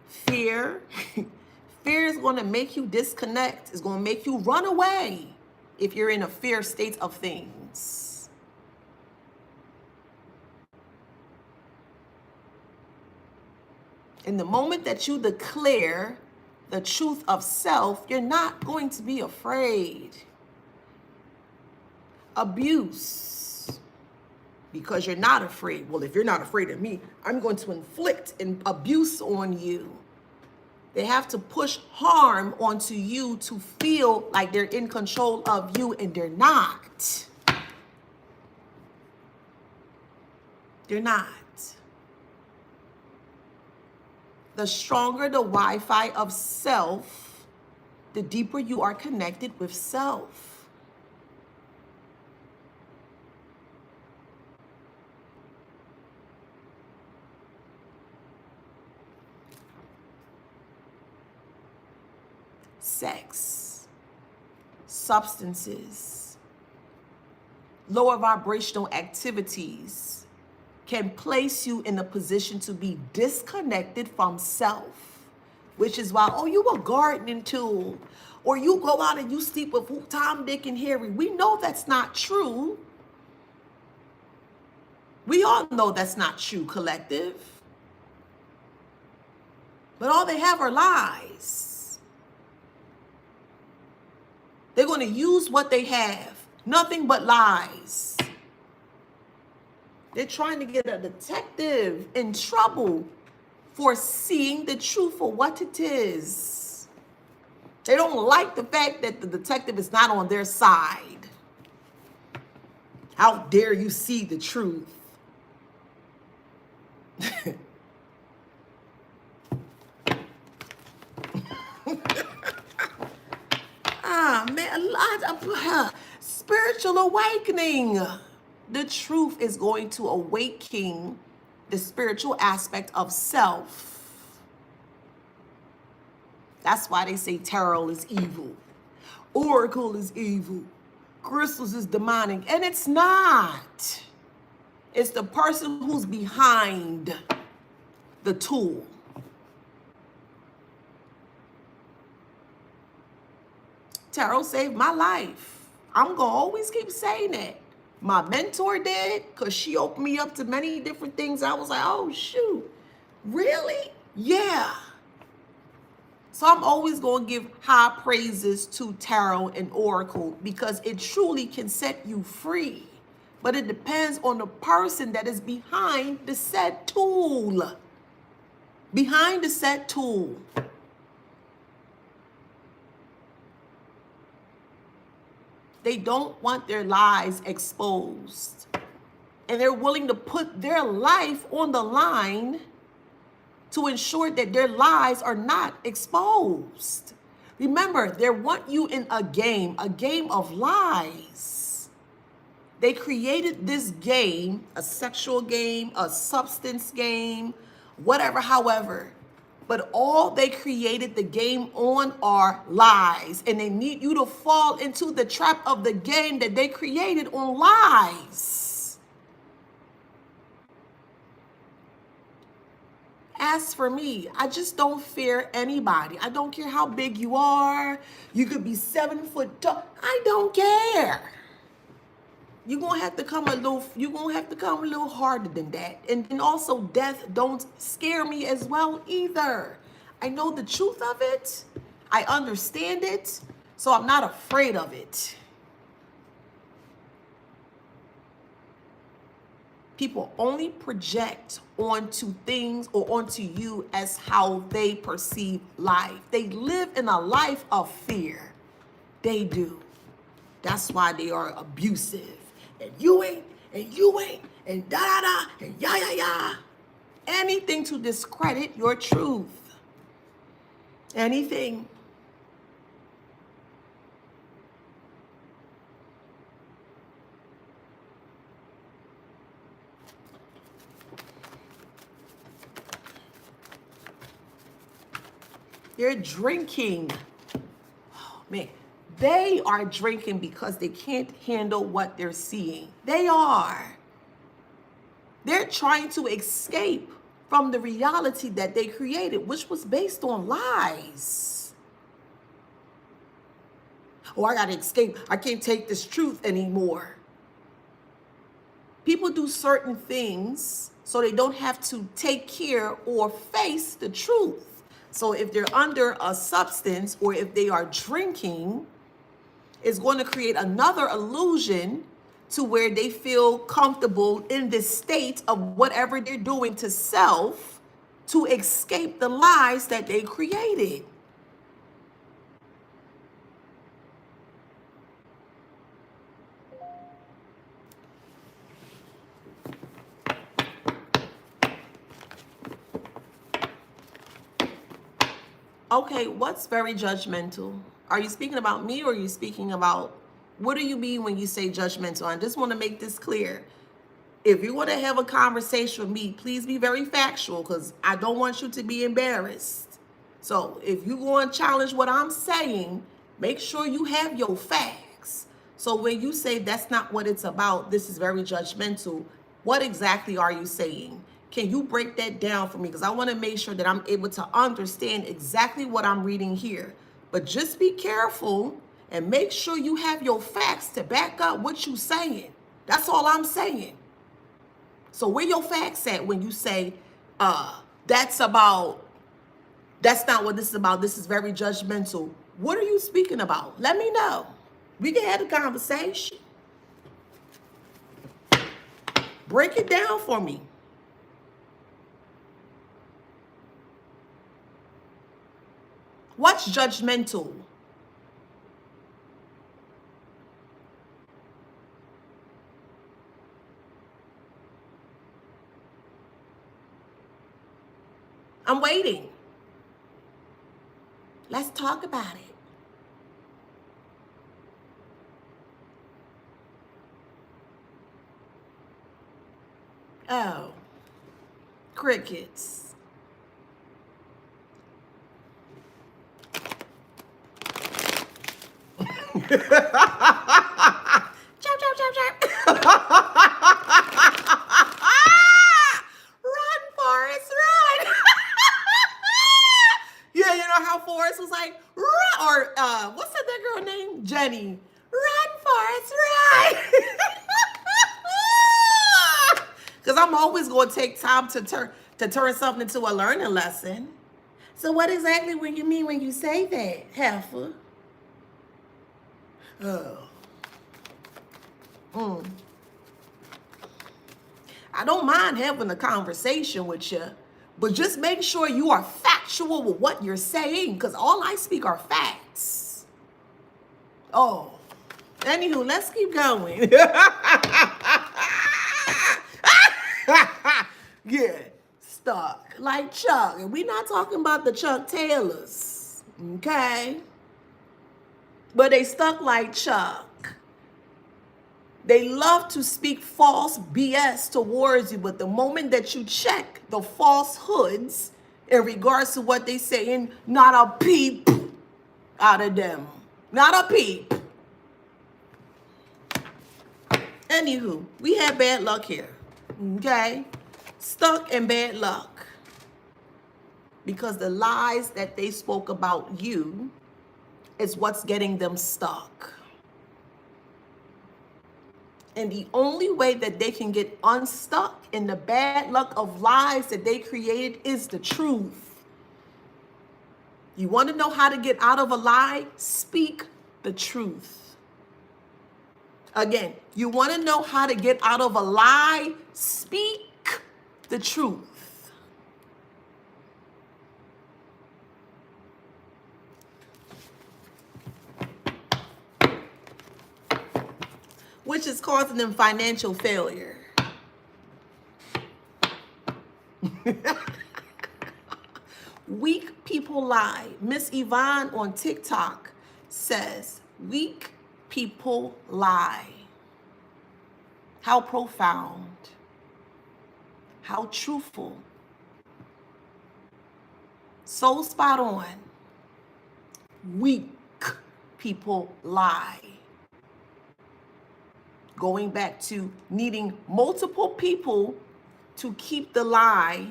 Speaker 1: Fear is going to make you disconnect. It's going to make you run away if you're in a fear state of things. In the moment that you declare the truth of self, you're not going to be afraid. Abuse, because you're not afraid. Well, if you're not afraid of me, I'm going to inflict an abuse on you. They have to push harm onto you to feel like they're in control of you, and they're not. They're not. The stronger the Wi-Fi of self, the deeper you are connected with self. Sex, substances, lower vibrational activities, can place you in a position to be disconnected from self, which is why, oh, you a gardening tool, or you go out and you sleep with who, Tom, Dick, and Harry. We know that's not true. We all know that's not true, collective. But all they have are lies. They're going to use what they have. Nothing but lies. They're trying to get a detective in trouble for seeing the truth for what it is. They don't like the fact that the detective is not on their side. How dare you see the truth? Spiritual awakening. The truth is going to awaken the spiritual aspect of self. That's why they say tarot is evil, oracle is evil, crystals is demonic, and it's not. It's the person who's behind the tool. Tarot saved my life. I'm going to always keep saying that. My mentor did, because she opened me up to many different things. I was like, oh, shoot. Really? Yeah. So I'm always going to give high praises to tarot and oracle because it truly can set you free. But it depends on the person that is behind the said tool. Behind the said tool. They don't want their lies exposed. And they're willing to put their life on the line to ensure that their lies are not exposed. Remember, they want you in a game of lies. They created this game, a sexual game, a substance game, whatever, however. But all they created the game on are lies. And they need you to fall into the trap of the game that they created on lies. As for me, I just don't fear anybody. I don't care how big you are. You could be 7 foot tall. I don't care. You're gonna have to come a little harder than that. And also death don't scare me as well either. I know the truth of it. I understand it. So I'm not afraid of it. People only project onto things or onto you as how they perceive life. They live in a life of fear. They do. That's why they are abusive. And you ain't, and da da da, and ya. Anything to discredit your truth. Anything. They're drinking. Oh, man. They are drinking because they can't handle what they're seeing. They are. They're trying to escape from the reality that they created, which was based on lies. Oh, I gotta escape. I can't take this truth anymore. People do certain things so they don't have to take care or face the truth. So if they're under a substance or if they are drinking, it's going to create another illusion to where they feel comfortable in this state of whatever they're doing to self to escape the lies that they created. Okay, what's very judgmental? Are you speaking about me or are you speaking about, what do you mean when you say judgmental? I just want to make this clear. If you want to have a conversation with me, please be very factual because I don't want you to be embarrassed. So if you want to challenge what I'm saying, make sure you have your facts. So when you say that's not what it's about, this is very judgmental, What exactly are you saying? Can you break that down for me? Because I want to make sure that I'm able to understand exactly what I'm reading here. But just be careful and make sure you have your facts to back up what you're saying. That's all I'm saying. So where your facts at when you say, that's not what this is about. This is very judgmental. What are you speaking about? Let me know. We can have a conversation. Break it down for me. What's judgmental? I'm waiting. Let's talk about it. Oh, crickets. Chop, chop, chop, chop. Run, Forrest, run. Yeah, you know how Forrest was like, run, or what's that girl named? Jenny. Run, Forrest, run. Because I'm always going to take time to turn something into a learning lesson. So what exactly do you mean when you say that, heifer? Oh. I don't mind having a conversation with you, but just make sure you are factual with what you're saying, because all I speak are facts. Oh. Anywho, let's keep going. Yeah, stuck like Chuck. And we're not talking about the Chuck Taylors, okay? But they stuck like Chuck. They love to speak false BS towards you, but the moment that you check the falsehoods in regards to what they saying, not a peep out of them. Not a peep. Anywho, we had bad luck here, okay? Stuck in bad luck. Because the lies that they spoke about you is what's getting them stuck. And the only way that they can get unstuck in the bad luck of lies that they created is the truth. You want to know how to get out of a lie? Speak the truth. Again, you want to know how to get out of a lie? Speak the truth. Which is causing them financial failure. Weak people lie. Miss Yvonne on TikTok says, weak people lie. How profound. How truthful. So spot on. Weak people lie. Going back to needing multiple people to keep the lie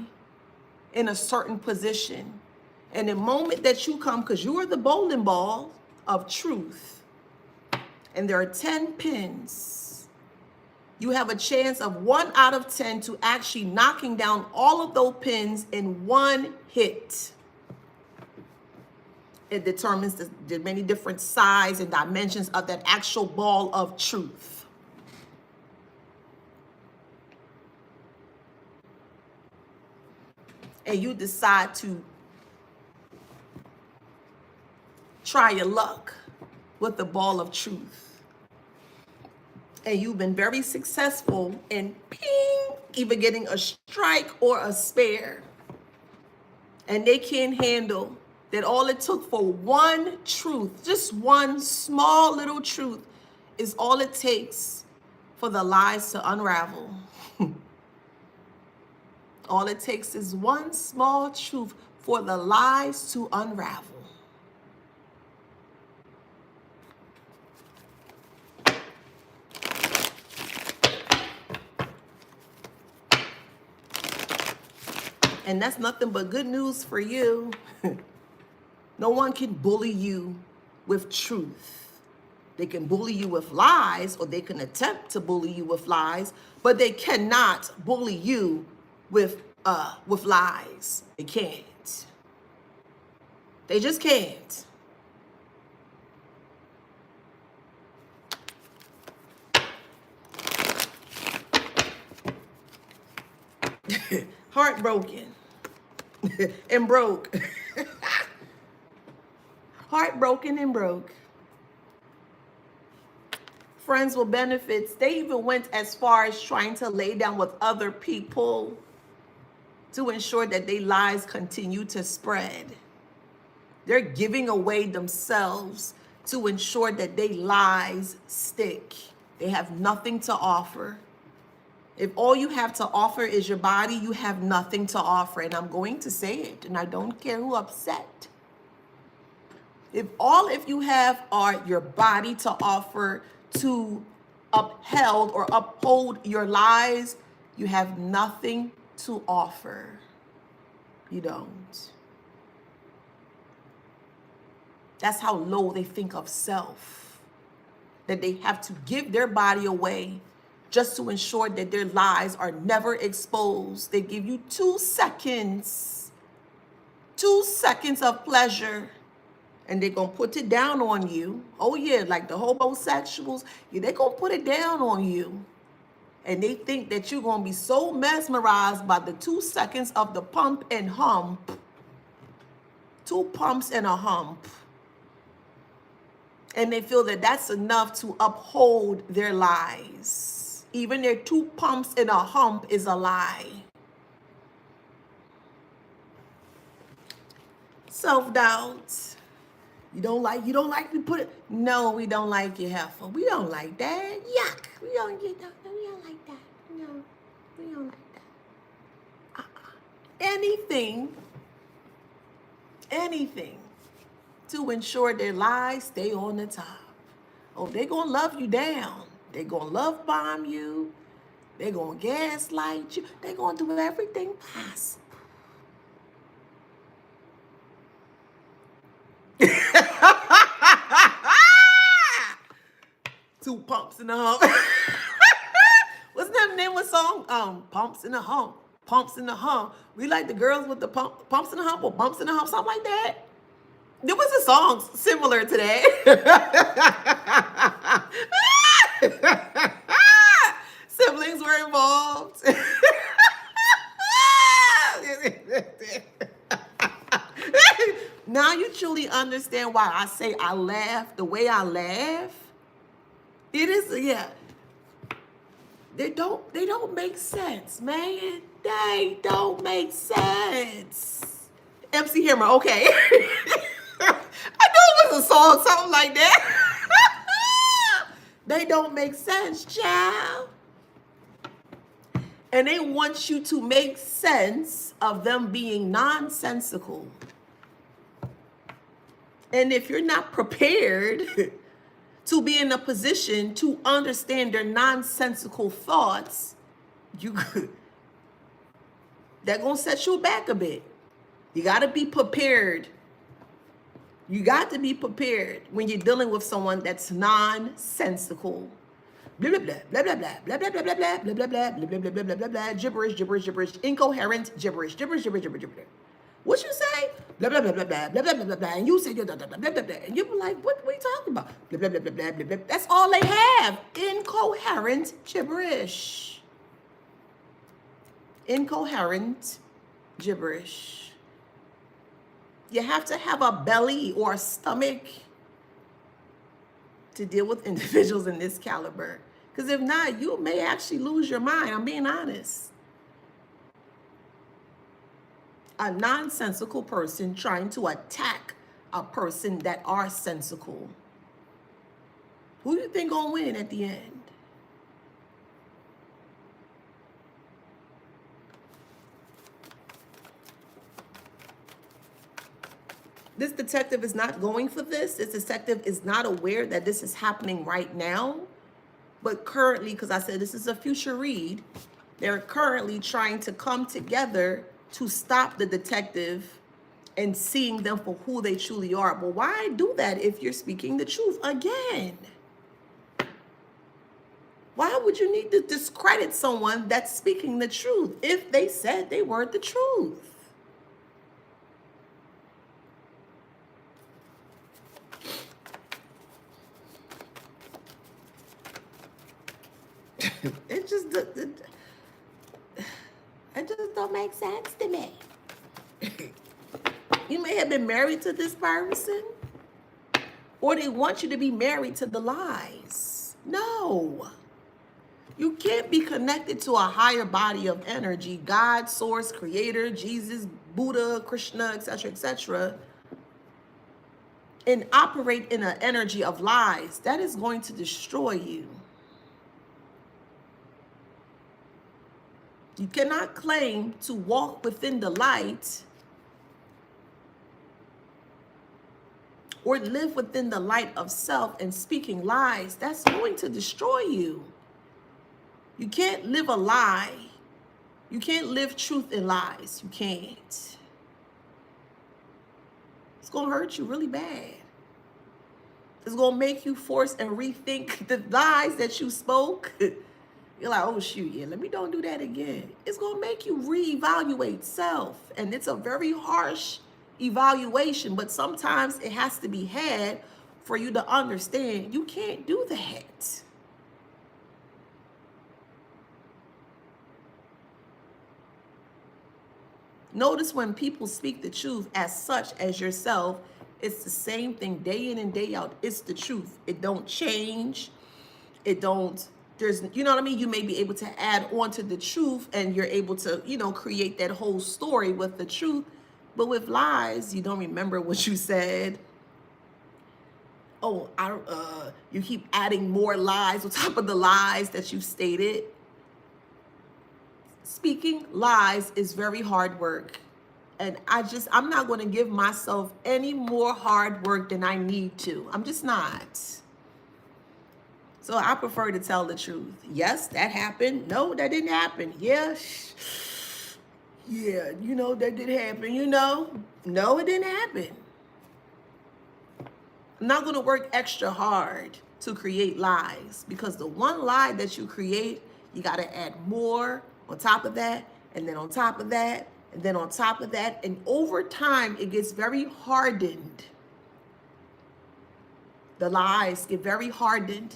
Speaker 1: in a certain position. And the moment that you come, because you are the bowling ball of truth, and there are 10 pins, you have a chance of 1 out of 10 to actually knocking down all of those pins in one hit. It determines the many different size and dimensions of that actual ball of truth. And you decide to try your luck with the ball of truth. And you've been very successful in either getting a strike or a spare. And they can't handle that all it took for one truth, just one small little truth, is all it takes for the lies to unravel. All it takes is one small truth for the lies to unravel. And that's nothing but good news for you. No one can bully you with truth. They can bully you with lies, or they can attempt to bully you with lies, but they cannot bully you with lies. They can't. They just can't. Heartbroken and broke. Heartbroken and broke. Friends with benefits. They even went as far as trying to lay down with other people to ensure that their lies continue to spread. They're giving away themselves to ensure that their lies stick. They have nothing to offer. If all you have to offer is your body, you have nothing to offer. And I'm going to say it, and I don't care who upset. If you have are your body to offer to uphold your lies, you have nothing to offer. You don't. That's how low they think of self. That they have to give their body away just to ensure that their lies are never exposed. They give you 2 seconds. 2 seconds of pleasure. And they're going to put it down on you. Oh, yeah, like the homosexuals. Yeah, they're going to put it down on you. And they think that you're going to be so mesmerized by the 2 seconds of the pump and hump. 2 pumps and a hump. And they feel that that's enough to uphold their lies. Even their 2 pumps and a hump is a lie. Self-doubt. You don't like to put it. No, we don't like it, heifer. We don't like that. Yuck. We don't like that. No, we don't like that. Anything to ensure their lies stay on the top. Oh, they're going to love you down. They're going to love bomb you. They're going to gaslight you. They're going to do everything possible. 2 pumps in the hump. What's that name of the song? Pumps in the hump. Pumps in the hump. We like the girls with the pumps in the hump or bumps in the hump, something like that. There was a song similar to that. Siblings were involved. Now you truly understand why I say I laugh the way I laugh. It is, yeah. They don't make sense, man. They don't make sense. MC Hammer, okay. I know it was a song, something like that. They don't make sense, child. And they want you to make sense of them being nonsensical. And if you're not prepared to be in a position to understand their nonsensical thoughts, they're going to set you back a bit. You got to be prepared. You got to be prepared when you're dealing with someone that's nonsensical. Blah, blah, blah, blah, blah, blah, blah, blah, blah, blah, blah, blah, blah, blah, blah, blah, blah, blah, blah, gibberish, gibberish, gibberish, incoherent gibberish, gibberish, gibberish, gibberish, gibberish. What you say? Blah, blah, blah, blah, blah, blah, blah, blah, blah, blah, and you say blah, blah, blah, blah, blah, blah, and you're like, what are you talking about? Blah, blah, blah, blah, blah, blah, blah. That's all they have. Incoherent gibberish. Incoherent gibberish. You have to have a belly or a stomach to deal with individuals in this caliber. Because if not, you may actually lose your mind. I'm being honest. A nonsensical person trying to attack a person that are sensical. Who do you think gonna win at the end? This detective is not going for this. This detective is not aware that this is happening right now. But currently, because I said this is a future read, they're currently trying to come together to stop the detective and seeing them for who they truly are. But why do that if you're speaking the truth? Again, why would you need to discredit someone that's speaking the truth if they said they weren't the truth? It just don't make sense to me. You may have been married to this person, or they want you to be married to the lies. No. You can't be connected to a higher body of energy, God, source, creator, Jesus, Buddha, Krishna, etc., and operate in an energy of lies. That is going to destroy you. You cannot claim to walk within the light or live within the light of self and speaking lies. That's going to destroy you. You can't live a lie. You can't live truth in lies. You can't. It's going to hurt you really bad. It's going to make you force and rethink the lies that you spoke. You're like, oh, shoot, yeah, let me don't do that again. It's going to make you reevaluate self. And it's a very harsh evaluation, but sometimes it has to be had for you to understand you can't do that. Notice when people speak the truth as such as yourself, it's the same thing day in and day out. It's the truth. It don't change. It don't, there's, you know what I mean? You may be able to add on to the truth and you're able to, create that whole story with the truth. But with lies, you don't remember what you said. Oh, you keep adding more lies on top of the lies that you stated. Speaking lies is very hard work. And I'm not going to give myself any more hard work than I need to. I'm just not. So I prefer to tell the truth. Yes, that happened. No, that didn't happen. Yes. Yeah, that did happen, No, it didn't happen. I'm not going to work extra hard to create lies, because the one lie that you create, you got to add more on top of that, and then on top of that, and then on top of that. And over time, it gets very hardened. The lies get very hardened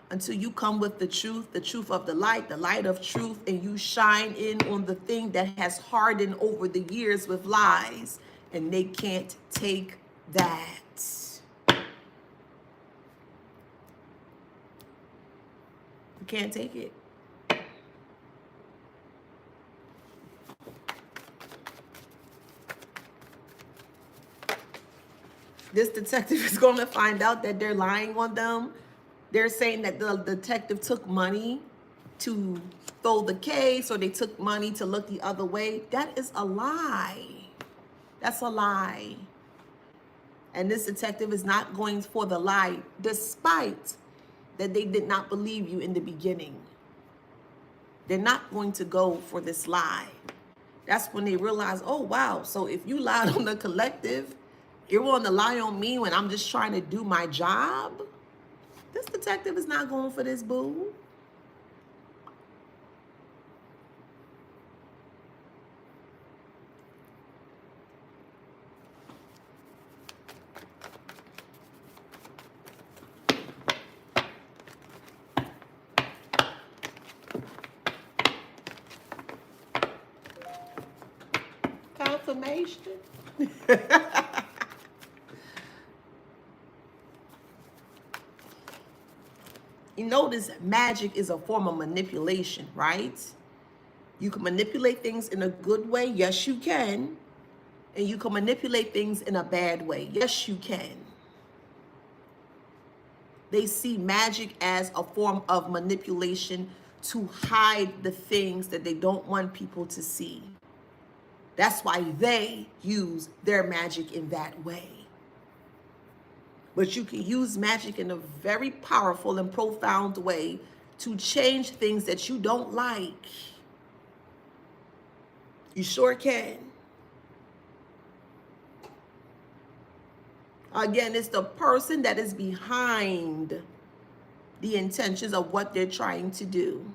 Speaker 1: until you come with the truth of the light of truth, and you shine in on the thing that has hardened over the years with lies, and they can't take that. You can't take it. This detective is going to find out that they're lying on them. They're saying that the detective took money to throw the case, or they took money to look the other way. That is a lie. That's a lie. And this detective is not going for the lie, despite that they did not believe you in the beginning. They're not going to go for this lie. That's when they realize, oh, wow, so if you lied on the collective, you're willing to lie on me when I'm just trying to do my job? This detective is not going for this, boo. Confirmation. You notice magic is a form of manipulation, right? You can manipulate things in a good way. Yes, you can. And you can manipulate things in a bad way. Yes, you can. They see magic as a form of manipulation to hide the things that they don't want people to see. That's why they use their magic in that way. But you can use magic in a very powerful and profound way to change things that you don't like. You sure can. Again, it's the person that is behind the intentions of what they're trying to do.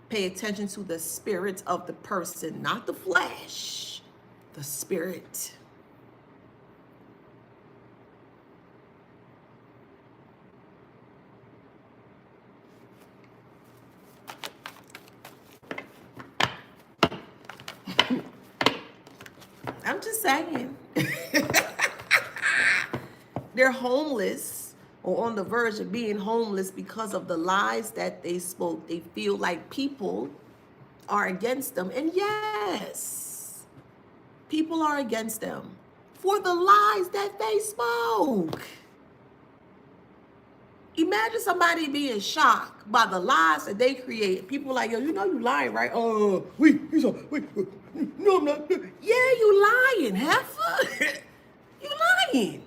Speaker 1: Pay attention to the spirit of the person, not the flesh, the spirit. I'm just saying. They're homeless or on the verge of being homeless because of the lies that they spoke. They feel like people are against them. And yes, people are against them for the lies that they spoke. Imagine somebody being shocked by the lies that they create. People like, yo, you know you lying, right? Wait, no, I'm not. Yeah, you lying, heifer. You lying.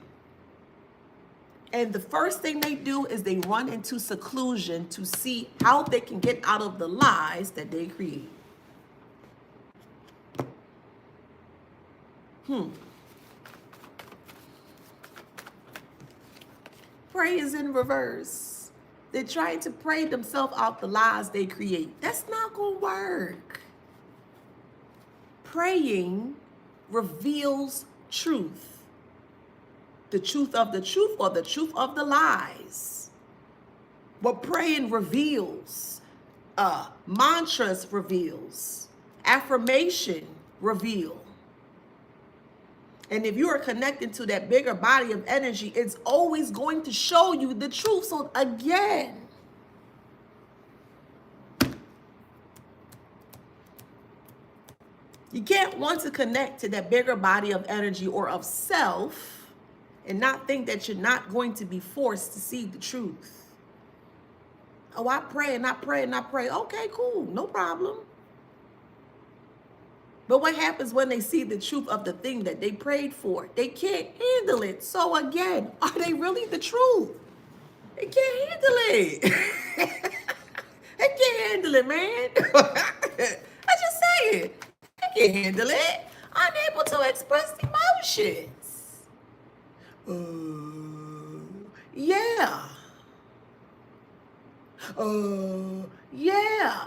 Speaker 1: And the first thing they do is they run into seclusion to see how they can get out of the lies that they create. Pray is in reverse. They're trying to pray themselves out the lies they create. That's not going to work. Praying reveals truth. The truth of the truth or the truth of the lies. What praying reveals, mantras reveals, affirmation reveal. And if you are connected to that bigger body of energy, it's always going to show you the truth. So again, you can't want to connect to that bigger body of energy or of self and not think that you're not going to be forced to see the truth. Oh, I pray and I pray and I pray. Okay, cool, no problem. But what happens when they see the truth of the thing that they prayed for? They can't handle it. So again, are they really the truth? They can't handle it. They can't handle it, man. I just say it. They can't handle it. Unable to express emotions. Yeah. Yeah.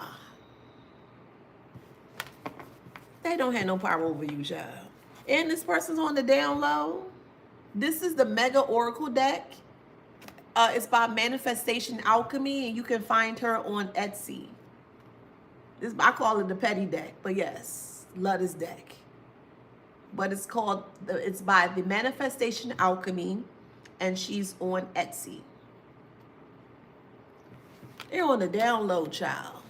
Speaker 1: They don't have no power over you, child. And this person's on the down low. This is the Mega Oracle deck. It's by Manifestation Alchemy, and you can find her on Etsy. I call it the petty deck, but yes, love this deck. But it's by the Manifestation Alchemy, and she's on Etsy. They're on the down low, child.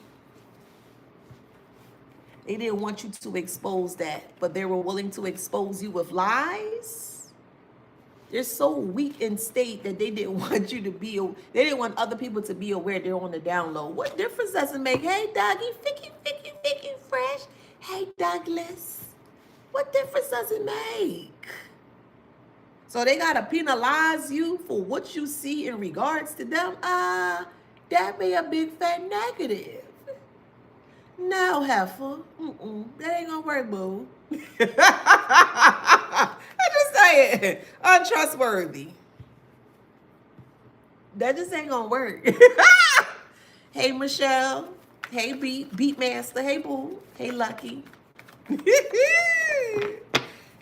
Speaker 1: They didn't want you to expose that, but they were willing to expose you with lies. They're so weak in state that they didn't want you to be, they didn't want other people to be aware they're on the down low. What difference does it make? Hey, Dougie, Ficky, fresh. Hey, Douglas. What difference does it make? So they got to penalize you for what you see in regards to them? That be a big fat negative. No, heifer. That ain't gonna work, boo. I just say it. Untrustworthy. That just ain't gonna work. Hey, Michelle. Hey, Beatmaster. Hey, boo. Hey, Lucky.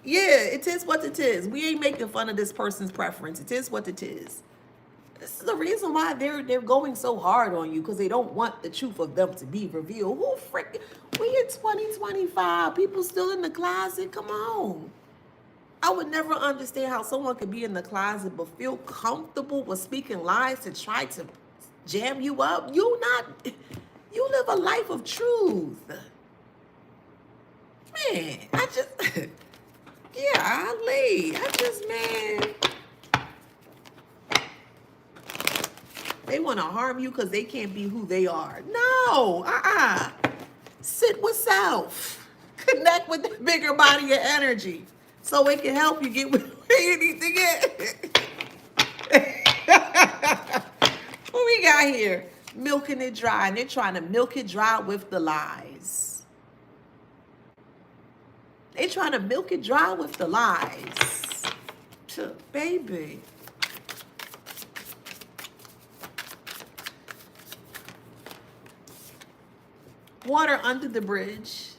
Speaker 1: Yeah, it is what it is. We ain't making fun of this person's preference. It is what it is. This is the reason why they're going so hard on you, because they don't want the truth of them to be revealed. Who freaking? We in 2025. People still in the closet. Come on. I would never understand how someone could be in the closet but feel comfortable with speaking lies to try to jam you up. You live a life of truth. Man, man. They want to harm you because they can't be who they are. No, Sit with self. Connect with the bigger body of energy so it can help you get where you need to get. What we got here? Milking it dry, and they're trying to milk it dry with the lies. They trying to milk it dry with the lies. Baby. Water under the bridge.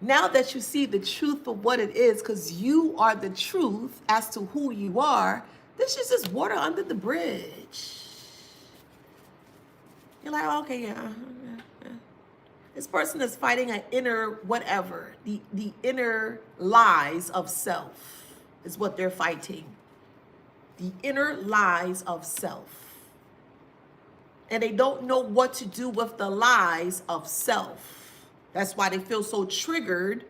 Speaker 1: Now that you see the truth of what it is, because you are the truth as to who you are, this is just water under the bridge. You're like, okay, yeah. This person is fighting an inner whatever. The inner lies of self is what they're fighting. The inner lies of self. And they don't know what to do with the lies of self. That's why they feel so triggered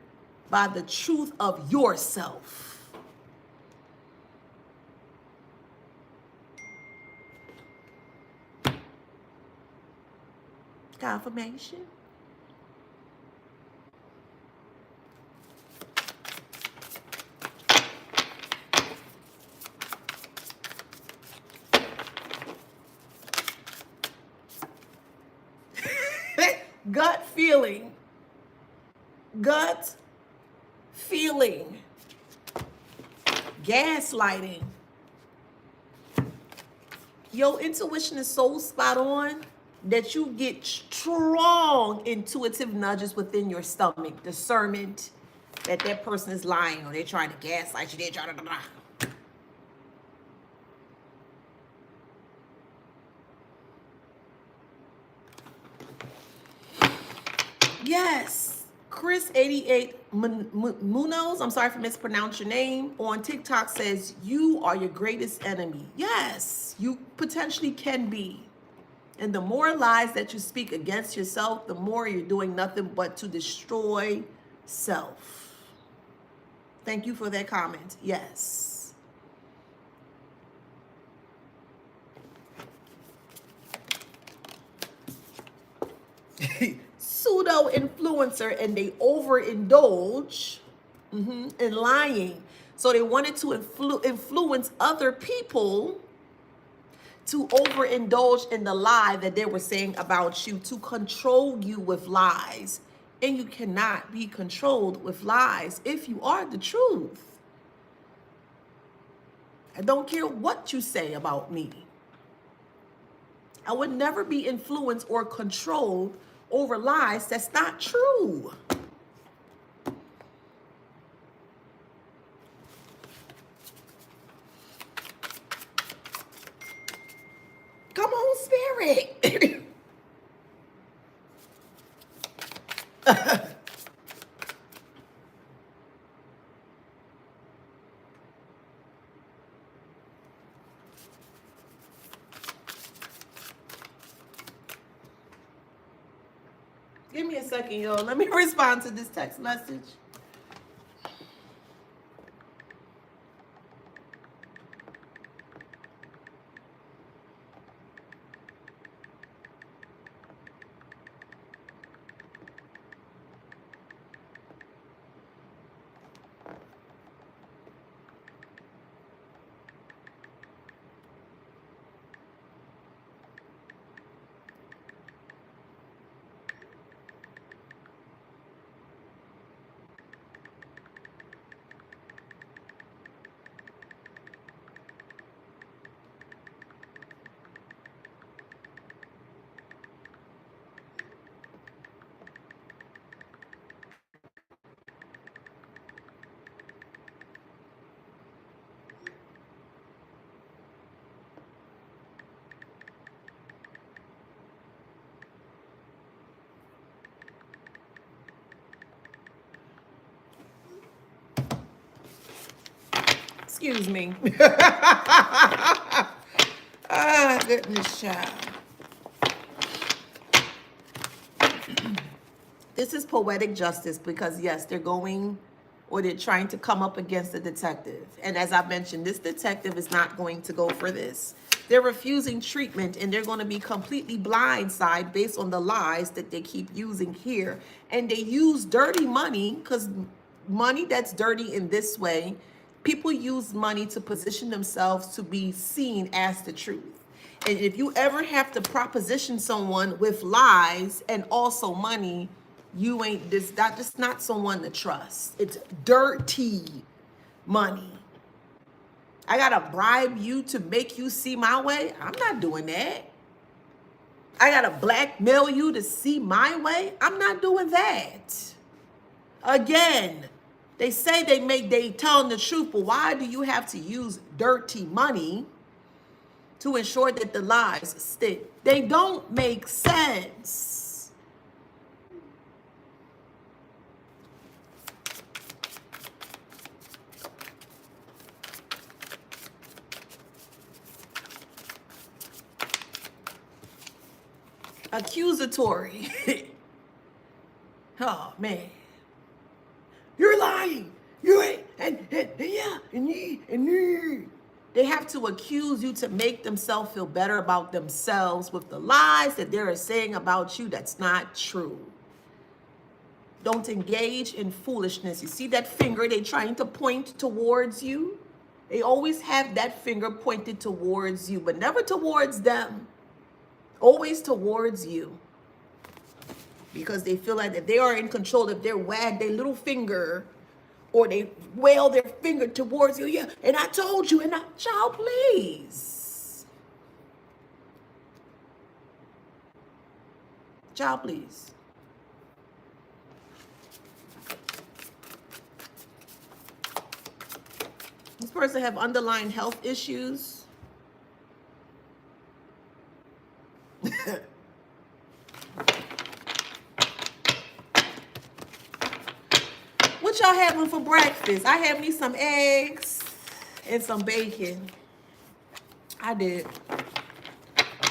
Speaker 1: by the truth of yourself. Confirmation. Gut feeling. Gut feeling. Gaslighting. Your intuition is so spot on that you get strong intuitive nudges within your stomach. Discernment that that person is lying or they're trying to gaslight you. They're trying to... Yes, Chris 88 Munoz, I'm sorry if I mispronounced your name, on TikTok says, you are your greatest enemy. Yes, you potentially can be. And the more lies that you speak against yourself, the more you're doing nothing but to destroy self. Thank you for that comment. Yes. Pseudo influencer, and they overindulge in lying. So they wanted to influence other people to overindulge in the lie that they were saying about you, to control you with lies. And you cannot be controlled with lies if you are the truth. I don't care what you say about me. I would never be influenced or controlled over lies that's not true. Come on, spirit. Give me a second, yo. Let me respond to this text message. Excuse me. Ah, goodness, child. This is poetic justice because, yes, they're going or they're trying to come up against the detective. And as I mentioned, this detective is not going to go for this. They're refusing treatment and they're going to be completely blindsided based on the lies that they keep using here. And they use dirty money, because money that's dirty in this way, people use money to position themselves to be seen as the truth. And if you ever have to proposition someone with lies and also money, you ain't this, that just not someone to trust. It's dirty money. I gotta bribe you to make you see my way. I'm not doing that. I gotta blackmail you to see my way. I'm not doing that. Again, they say they telling the truth, but why do you have to use dirty money to ensure that the lies stick? They don't make sense. Accusatory. Oh man, you're lying. You ain't, and yeah, and they have to accuse you to make themselves feel better about themselves with the lies that they're saying about you that's not true. Don't engage in foolishness. You see that finger they trying to point towards you? They always have that finger pointed towards you, but never towards them. Always towards you. Because they feel like that they are in control. If they wag their little finger or they wail their finger towards you, yeah, and I told you, and I, child, please. Child, please. This person have underlying health issues. What y'all having for breakfast? I had me some eggs and some bacon. I did.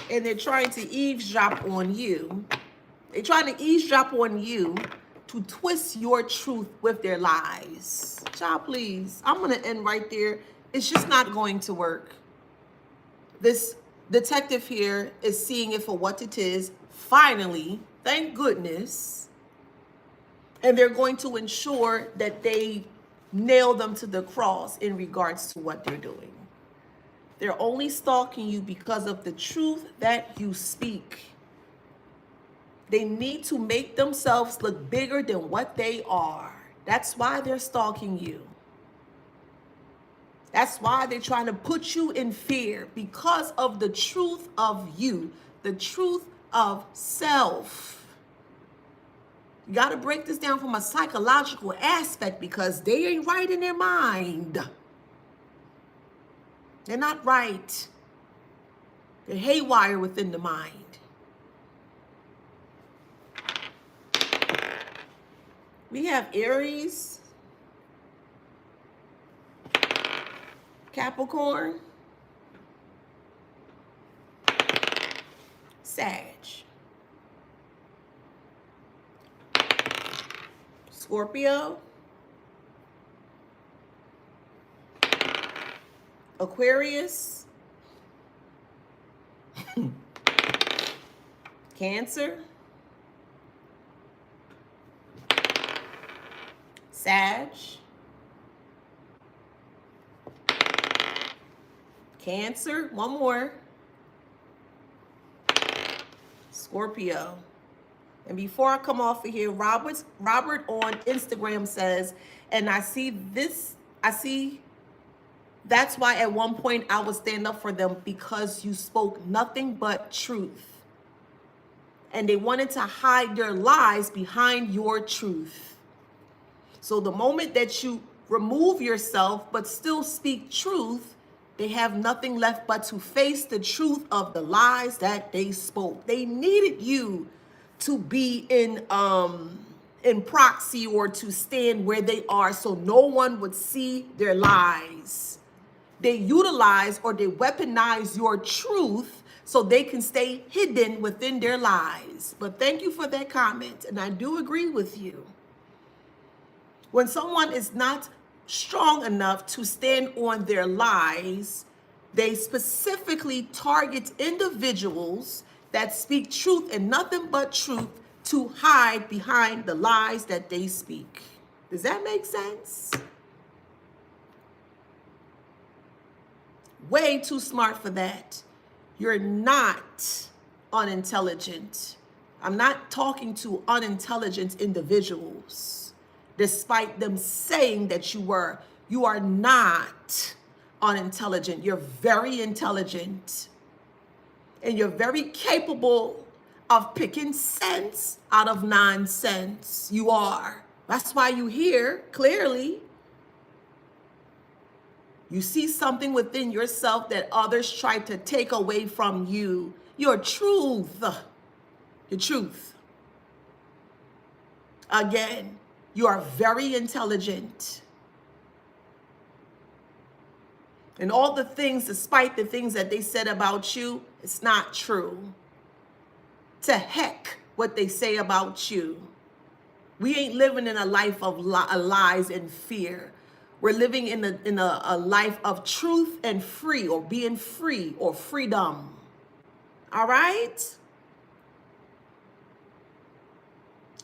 Speaker 1: And they're trying to eavesdrop on you. They're trying to eavesdrop on you to twist your truth with their lies. Child, please. I'm going to end right there. It's just not going to work. This detective here is seeing it for what it is. Finally, thank goodness. And they're going to ensure that they nail them to the cross in regards to what they're doing. They're only stalking you because of the truth that you speak. They need to make themselves look bigger than what they are. That's why they're stalking you. That's why they're trying to put you in fear, because of the truth of you, the truth of self. You got to break this down from a psychological aspect, because they ain't right in their mind. They're not right. They're haywire within the mind. We have Aries, Capricorn, Sag, Scorpio, Aquarius, Cancer, Sag, Cancer, one more, Scorpio. And before I come off of here, Robert on Instagram says, and I see that's why at one point I would stand up for them, because you spoke nothing but truth. And they wanted to hide their lies behind your truth. So the moment that you remove yourself but still speak truth, they have nothing left but to face the truth of the lies that they spoke. They needed you to be in proxy, or to stand where they are, so no one would see their lies. They utilize, or they weaponize your truth so they can stay hidden within their lies. But thank you for that comment, and I do agree with you. When someone is not strong enough to stand on their lies, they specifically target individuals that speak truth and nothing but truth to hide behind the lies that they speak. Does that make sense? Way too smart for that. You're not unintelligent. I'm not talking to unintelligent individuals, despite them saying that you were. You are not unintelligent. You're very intelligent. And you're very capable of picking sense out of nonsense. You are. That's why you hear clearly. You see something within yourself that others try to take away from you. Your truth. The truth. Again, you are very intelligent. And all the things, despite the things that they said about you, it's not true. To heck what they say about you. We ain't living in a life of lies and fear. We're living in a life of truth and free, or being free, or freedom. All right?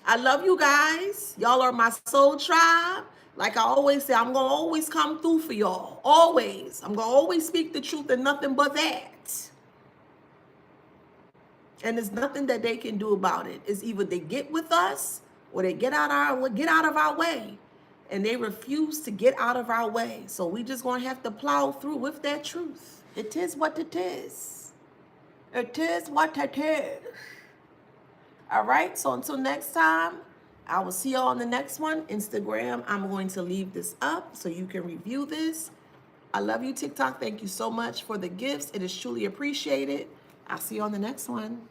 Speaker 1: I love you guys. Y'all are my soul tribe. Like I always say, I'm going to always come through for y'all. Always. I'm going to always speak the truth and nothing but that. And there's nothing that they can do about it. It's either they get with us or they get out of our way. And they refuse to get out of our way. So we just going to have to plow through with that truth. It is what it is. It is what it is. All right. So until next time, I will see y'all on the next one. Instagram, I'm going to leave this up so you can review this. I love you, TikTok. Thank you so much for the gifts. It is truly appreciated. I'll see you on the next one.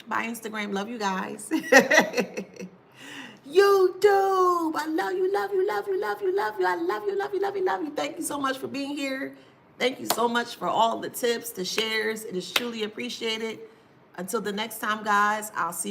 Speaker 1: Bye, Instagram. Love you guys. YouTube. I love you, love you, love you, love you, love you. I love you, love you, love you, love you. Thank you so much for being here. Thank you so much for all the tips, the shares. It is truly appreciated. Until the next time, guys, I'll see you.